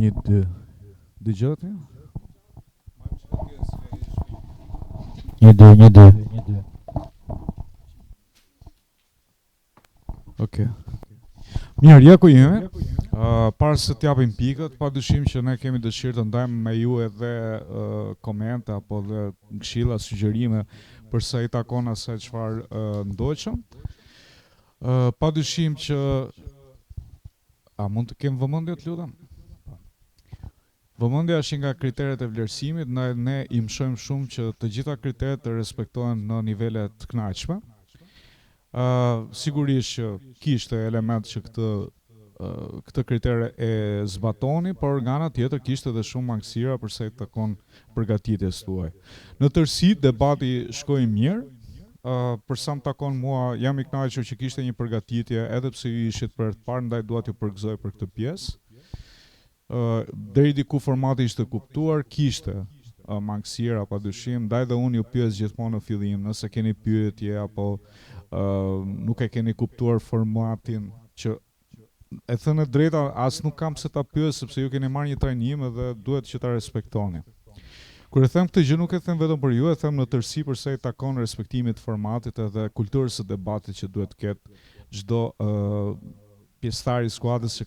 1 2. Dëgjoni? 1 2. Okej. Mirë, ja ku jemi. Para se t'japim pikët, padyshim që ne kemi dëshirë të ndajmë me ju edhe komente apo dhe këshilla, sugjerime për sa i takon asaj çfarë ndoqëm. Padyshim që mund të kem vëmendje, të lutem? Vëmendja është nga kriteret e vlerësimit, ne i mësojmë shumë që të gjitha kriteret të respektohen në nivele të kënaqshme. Sigurisht që kishte element që këtë kritere e zbatoni, por nga ana tjetër kishte edhe shumë mangësira përsa i takon përgatitjes tuaj. Në tërësi debati shkoi mirë, përsa më takon mua jam i kënaqur që kishte një përgatitje edhe pse ju ishit për të parë, ndaj dua t'ju përgëzoj për këtë pjesë. Deri diku formati ishte kuptuar, kishte mangësira padyshim, ndaj dhe unë ju pyes gjithmonë në fillim, nëse keni pyetje apo nuk e keni kuptuar formatin, që e thënë e drejta, as nuk kam se ta pyes sepse ju keni marrë një trajnim dhe duhet që ta respektoni. Kur e them këtë gjë nuk e them vetëm për ju, e them në tërësi përsa i takon respektimit të formatit edhe kulturës së debatit që duhet të ketë çdo pjesëtar i skuadrës që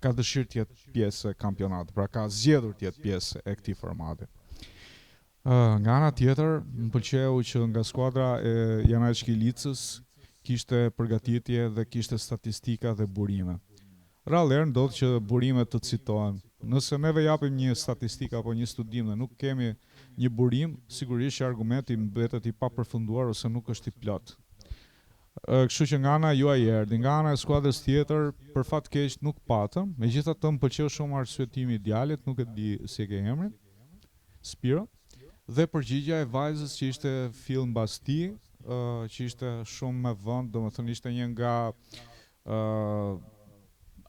ka dëshirë të jetë pjesë e kampionatit, pra ka zgjedhur të jetë pjesë e këtij formati. Nga ana tjetër, më pëlqeu që nga skuadra e Janaj Shkilicës kishte përgatitje dhe kishte statistika dhe burime. Rallëherë ndodh që burimet të citohen. Nëse neve japim një statistikë apo një studim dhe nuk kemi një burim, sigurisht që argumenti mbetet i papërfunduar ose nuk është i plot. Kështu që nga ana juaj erdhi, nga ana e skuadrës tjetër, për fat keq nuk patëm. Megjithatë më pëlqeu shumë arsyetimi i djalit, nuk e di si e ke emrin. Spiro. Dhe përgjigjja e vajzës që ishte fill mbas tij, që ishte shumë me vend, domethënë ishte një nga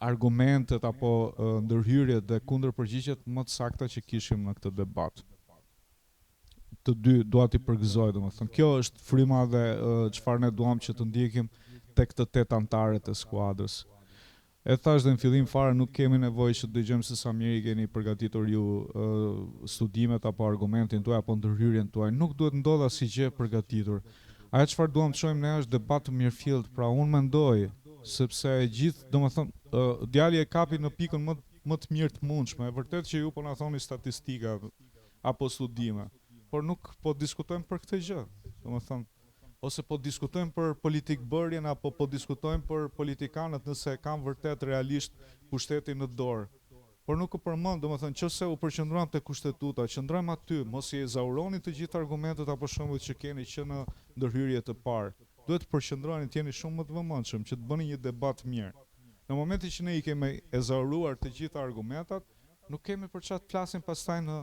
argumentet apo ndërhyrjet dhe kundërpërgjigjet më të sakta që kishim në këtë debat. Të dy dua t'i përgëzoj, domethënë kjo është fryma dhe çfarë ne duam që të ndjekim tek të 8 anëtarët e skuadrës. E thash dhe në fillim fare nuk kemi nevojë që dëgjojmë se sa mirë i keni përgatitur ju studimet apo argumentin tuaj apo ndërhyrjen tuaj. Nuk duhet ndodha si gjë përgatitur. Ajo çfarë duam të shohim ne është debat të mirëfillt, pra unë mendoj sepse e gjithë, domethënë, djali e kapi në pikën më të mirë të mundshme. E vërtet që ju po na thoni statistika apo studime, por nuk po diskutojmë për këtë gjë. Domethënë, ose po diskutojmë për politikbërjen apo po diskutojmë për politikanët nëse kanë vërtet realisht pushtetin në dorë. Por nuk u përmend, domethënë, nëse u përqendruan te kushtetuta, qëndrojmë aty, mos i ezauroni të gjithë argumentet apo shembujt që keni që në ndërhyrje të parë. Duhet të përqendroheni, të jeni shumë më të vëmendshëm që të bëni një debat mirë. Në momentin që ne i kemi ezauruar të gjitha argumentat, nuk kemi për çfarë të flasim pastaj në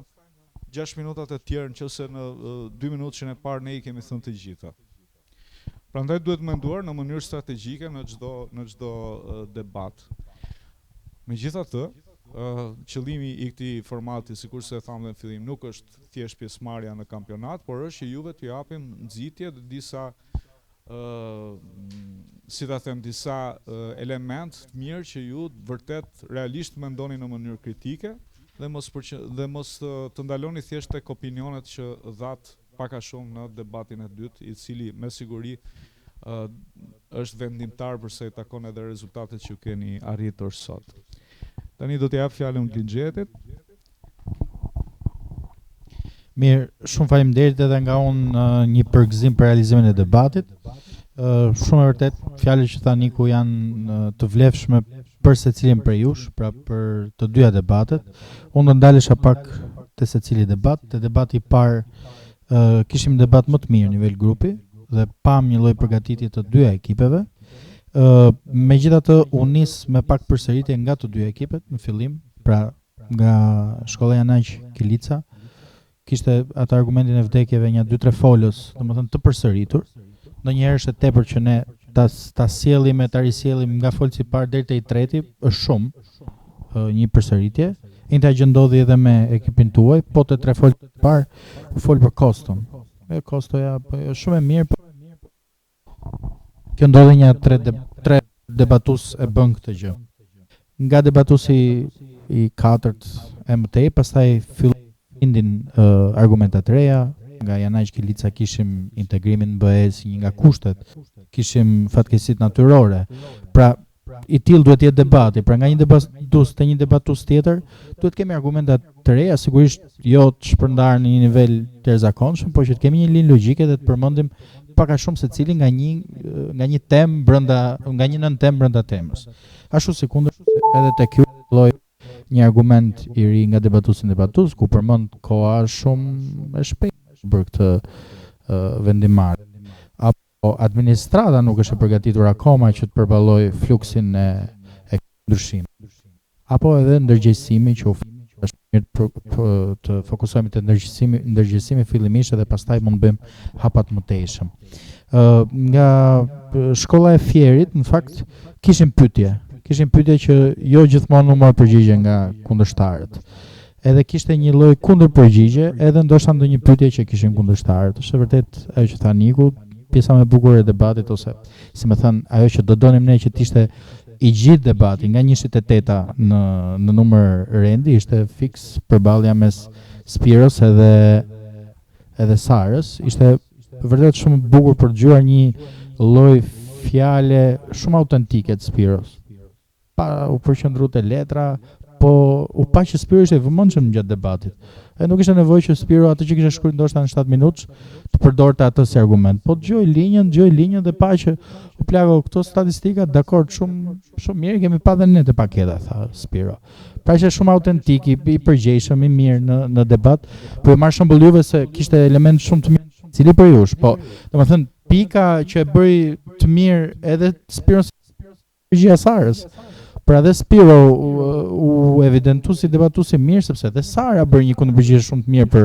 6 minutat e tjerë, nëse në 2 minutën e parë ne i kemi thënë të gjitha. Prandaj duhet menduar në mënyrë strategjike në çdo debat. Megjithatë, qëllimi i këtij formati, sikurse e thamë në fillim, nuk është thjesht pjesëmarrja në kampionat, por është që juve t'ju japim nxitje dhe disa si ta them, disa element të mirë që ju vërtet realisht mendoni në mënyrë kritike dhe mos të ndaloni thjesht tek opinionet që dhat pak a shumë në debatin e dytë, i cili me siguri është vendimtar përsa i takon edhe rezultatet që keni arritur sot. Tani do t'jap fjalën Glixhetit. Mirë, shumë faleminderit edhe nga unë një përgëzim për realizimin e debatit. Shumë e vërtet, fjalët që tha Niku janë të vlefshme për secilin prej jush, pra për të dyja debatet. Unë do ndalesha pak te secili debat. Te debati i parë kishim debat më të mirë nivel grupi dhe pam një lloj përgatitje të dyja ekipeve. Megjithatë u nis me pak përsëritje nga të dyja ekipet në fillim, pra nga shkolla Janaj Kilica kishte atë argumentin e vdekjeve një 2-3 folës, domethënë të përsëritur. Ndonjëherë është e tepër që ne ta sjellim e ta risjellim nga folci i parë deri te i treti, është shumë një përsëritje. Njëta gjë ndodhi edhe me ekipin tuaj, po te 3 folë të parë u fol për Koston. Kostoja është shumë e mirë. Kjo ndodhi një 3 debatues e bën këtë gjë. nga debatuesi i katërt MT, pastaj fillin argumenta të reja. Nga Janaj Kilica kishim integrimin në BE si një nga kushtet, kishim fatkeqësitë natyrore. Pra i tillë duhet jetë debati, pra nga një debatus te një debatus tjetër, duhet kemi argumenta të reja, sigurisht jo të shpërndarë në një nivel të jashtëzakonshëm, por që të kemi një linjë logjike dhe të përmendim pak a shumë secili nga një temë brenda, nga një nën temë brenda temës. Ashtu si kundër edhe tek ky lloj një argument i ri nga debatusi në debatus, ku përmend koha shumë e shpejtë për këtë vendimarrje. Apo administrata nuk është e përgatitur akoma që të përballojë fluksin e ndryshimit. Apo edhe ndërgjegjësimi që është mirë të fokusohemi te ndërgjegjësimi fillimisht dhe pastaj mund të bëjmë hapat më të eshëm. Nga shkolla e Fierit, në fakt kishim pyetje që jo gjithmonë u mor përgjigje nga kundërshtarët. Edhe kishte një lloj kundërpërgjigje, edhe ndoshta ndonjë pyetje që kishin kundërshtarët. Është vërtet ajo që tha Niku, pjesa më e bukur e debatit, ose si më thën, ajo që do donim ne që të ishte i gjithë debati nga 28 në numër rendi, ishte fiks përballja mes Spiros edhe Sarës. Ishte vërtet shumë e bukur për të dëgjuar një lloj fjale shumë autentike të Spiros. Pa u përqendruar te letra, po u pa që Spiro ishte vëmendshëm gjatë debatit. E nuk ishte nevojë që Spiro atë që kishte shkruar ndoshta në 7 minutë të përdorte atë si argument. Po dëgjoj linjën dhe pa që u plago këto statistika, dakord, shumë mirë, kemi pa dhe ne të paketa, tha Spiro. Pra ishte shumë autentik, i përgjegjshëm, i mirë në debat, po e marr shembull juve se kishte element shumë të mirë, cili për jush, po domethënë pika që e bëri të mirë edhe Spiro përgjigjja Sarës. Pra dhe Spiro u evidentu si debatuesi mirë, sepse dhe Sara bëri një kundërpërgjigje shumë të mirë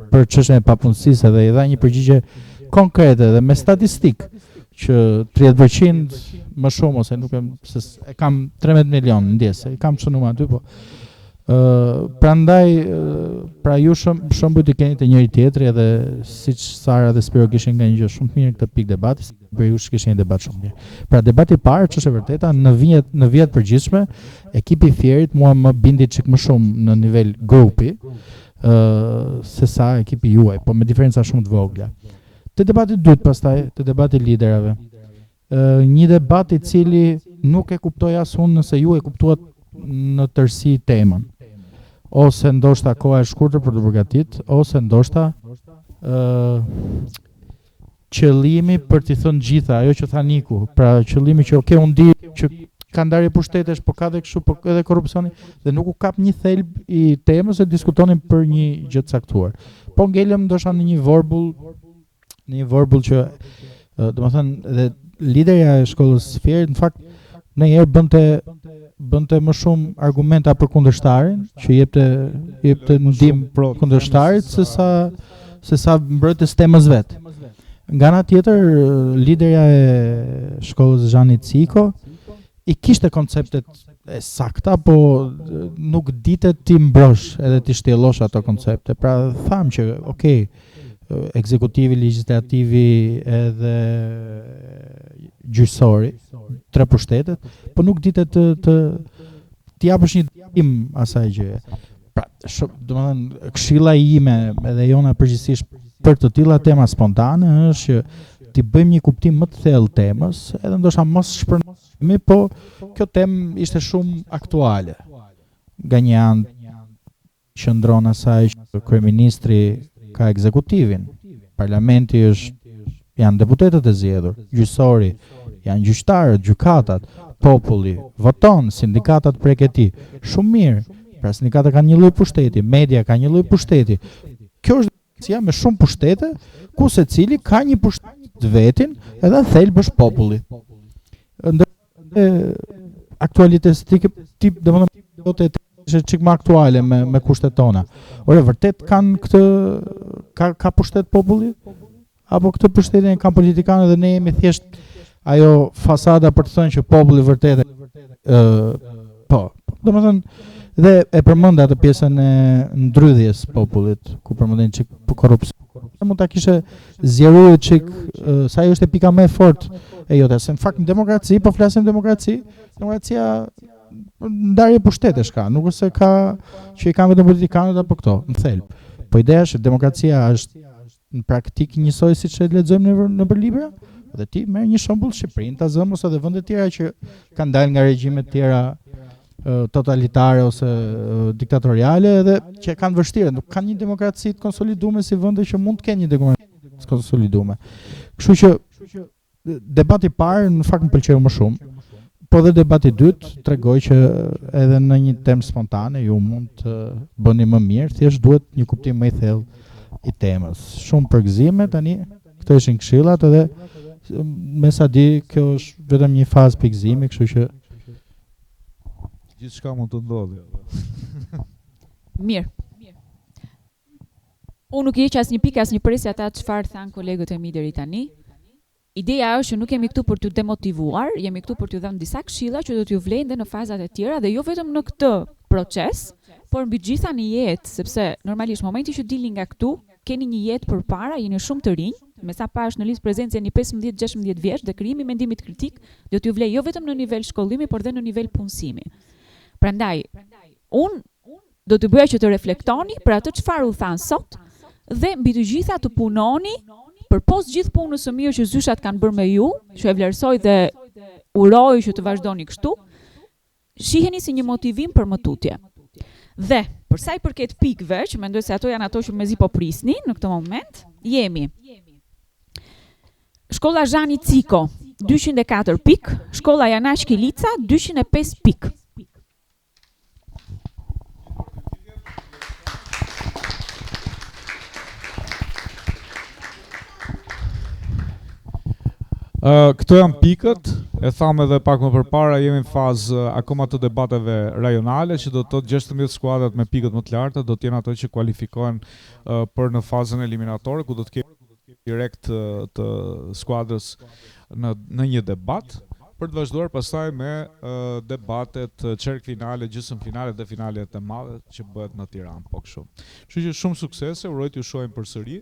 për çështjen e papunësisë dhe i dha një përgjigje konkrete dhe me statistik që 30% më shumë, ose nuk e kam 13 milion ndjesë, kam çunuar aty, po prandaj pra ju shëmbujt i keni të njëri tjetri, edhe siç Sara dhe Spiro kishin nga një gjë shumë të mirë këtë pikë debati, për ju kishin një debat shumë mirë. Pra debati i parë, ç'është e vërteta, në vijat përgjithshme, ekipi i Fierit mua më bindi çik më shumë në nivel grupi se sa ekipi juaj, po me diferenca shumë të vogla. Te debati i dytë pastaj, te debati i liderave. Një debat i cili nuk e kuptoj as unë nëse ju e kuptuat në tërësi temën. Ose ndoshta koha e shkurtër për të përgatitur, ose ndoshta qëllimi për t'i thënë gjitha, ajo që tha Niku, pra qëllimi që unë di që ka ndarje pushtetesh, po ka dhe kështu, po edhe korrupsioni, dhe nuk u kap një thelb i temës e diskutonin për një gjë të caktuar. Po ngelëm ndoshta në një vorbull që domethënë dhe liderja e shkollës Fierit në fakt ndonjëherë bënte më shumë argumenta për kundërshtarin, që jepte ndihmë kundërshtarit se sa mbrojtës temës vet. Nga ana tjetër, liderja e shkollës Zhani Ciko i kishte konceptet e sakta, po nuk ditet ti mbrosh edhe ti shtjellosh ato koncepte. Pra tham që okay, ekzekutivi, legislativi edhe gjyqësori, 3 pushtetet, po nuk ditet të japësh një ndihim asaj gjëje. Pra, domethënë këshilla ime edhe jona përgjithsisht për të tilla tema spontane është që t'i bëjmë një kuptim më të thellë temës, edhe ndoshta mos shpërndajmë, po kjo temë ishte shumë aktuale. Nga një anë qëndron asaj që kryeministri ka ekzekutivin, parlamenti janë deputetët e zgjedhur, gjyqësori janë gjyqtarët, gjykatat, populli voton, sindikatat prek e tij. Shumë mirë. Pra sindikatat kanë një lloj pushteti, media ka një lloj pushteti. Kjo është me shumë pushtete, ku secili ka një pushtet të vetin, edhe thelb është populli. Aktualitestik tip domethënë do të ishte çik më aktuale me kushtet tona. Ore vërtet kanë këtë ka pushtet populli? Apo këtë pushtetin kanë politikanë dhe ne jemi thjesht ajo fasada për të thënë që populli vërtet po, domethënë dhe e përmend atë pjesën e ndrydhjes popullit, ku përmendin çik korrupsion. Mund ta kishe zgjeruar çik sa ajo është pika më e fortë e jote, se në fakt në demokraci, po flasim demokraci, demokracia ndarje pushtetesh ka, nuk është se ka që i kanë vetëm politikanët apo këto, në thelb. Po ideja është demokracia është në praktik njësoj siç e lexojmë në për libra, dhe ti merr një shembull Shqipërinë, ta zëm ose edhe vende të tjera që kanë dalë nga regjime të tjera totalitare ose diktatoriale dhe që kanë vështirë, nuk kanë një demokraci të konsoliduar si vende që mund të kenë një demokraci të konsoliduar. Kështu që debati i parë në fakt më pëlqeu më shumë. Po dhe debati i dytë tregoi që edhe në një temë spontane ju mund të bëni më mirë, thjesht duhet një kuptim më i thellë i temës. Shumë përgëzime tani, këto ishin këshillat edhe me sa di kjo është vetëm një fazë pikëzimi, kështu që gjithçka mund të ndodhë. Mirë. Unë nuk i heq asnjë pikë asnjë presë ata çfarë than kolegët e mi deri tani. Ideja është që nuk jemi këtu për t'ju demotivuar, jemi këtu për t'ju dhënë disa këshilla që do t'ju vlejnë dhe në fazat e tjera dhe jo vetëm në këtë proces, por mbi gjitha në jetë, sepse normalisht momenti që dilni nga këtu, keni një jetë përpara, jeni shumë të rinj, me sa pash në listë prezencë jeni 15-16 vjeç dhe krijimi i mendimit kritik do t'ju vlejë jo vetëm në nivel shkollimi, por dhe në nivel punësimi. Prandaj, unë do të bëja që të reflektoni për atë çfarë u than sot dhe mbi të gjitha të punoni përpos gjithë punës së mirë që zyshat kanë bërë me ju, që e vlerësoj dhe uroj që të vazhdoni kështu, shiheni si një motivim për mëtutje. Dhe, për sa i përket pikëve, që mendoj se ato janë ato që mezi po prisni në këtë moment, jemi Shkolla Zhani Ciko, 204 pikë, Shkolla Janash Kilica, 205 pikë. Këto janë pikët, e thamë edhe pak më përpara, jemi në fazë akoma të debateve rajonale, që do të thotë 16 skuadrat me pikët më të larta do të jenë ato që kualifikohen për në fazën eliminatore, ku do të kemi direkt të skuadrës në një debat, për të vazhduar pastaj me debatet çerkfinale, gjysmëfinale dhe finalet e mëdha që bëhet në Tiranë, po kështu. Kështu që shumë suksese, uroj t'ju shohim përsëri.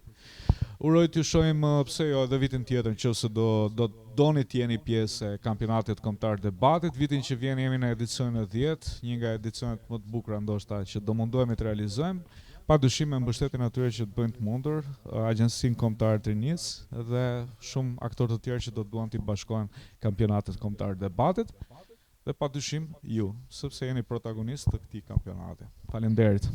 Uroj t'ju shohim pse jo edhe vitin tjetër nëse do doni të jeni pjesë e kampionatit kombëtar debatit. Vitin që vjen jemi në edicionin e 10, një nga edicionet më të bukura ndoshta që do mundohemi të realizojmë. Padyshim me mbështetjen atyre që të bëjnë të mundur, Agjencinë Kombëtare të Rinisë dhe shumë aktorë të tjerë që do duan të bashkohen kampionatet kombëtar debatit. Dhe padyshim ju, sepse jeni protagonistë të këtij kampionati. Faleminderit.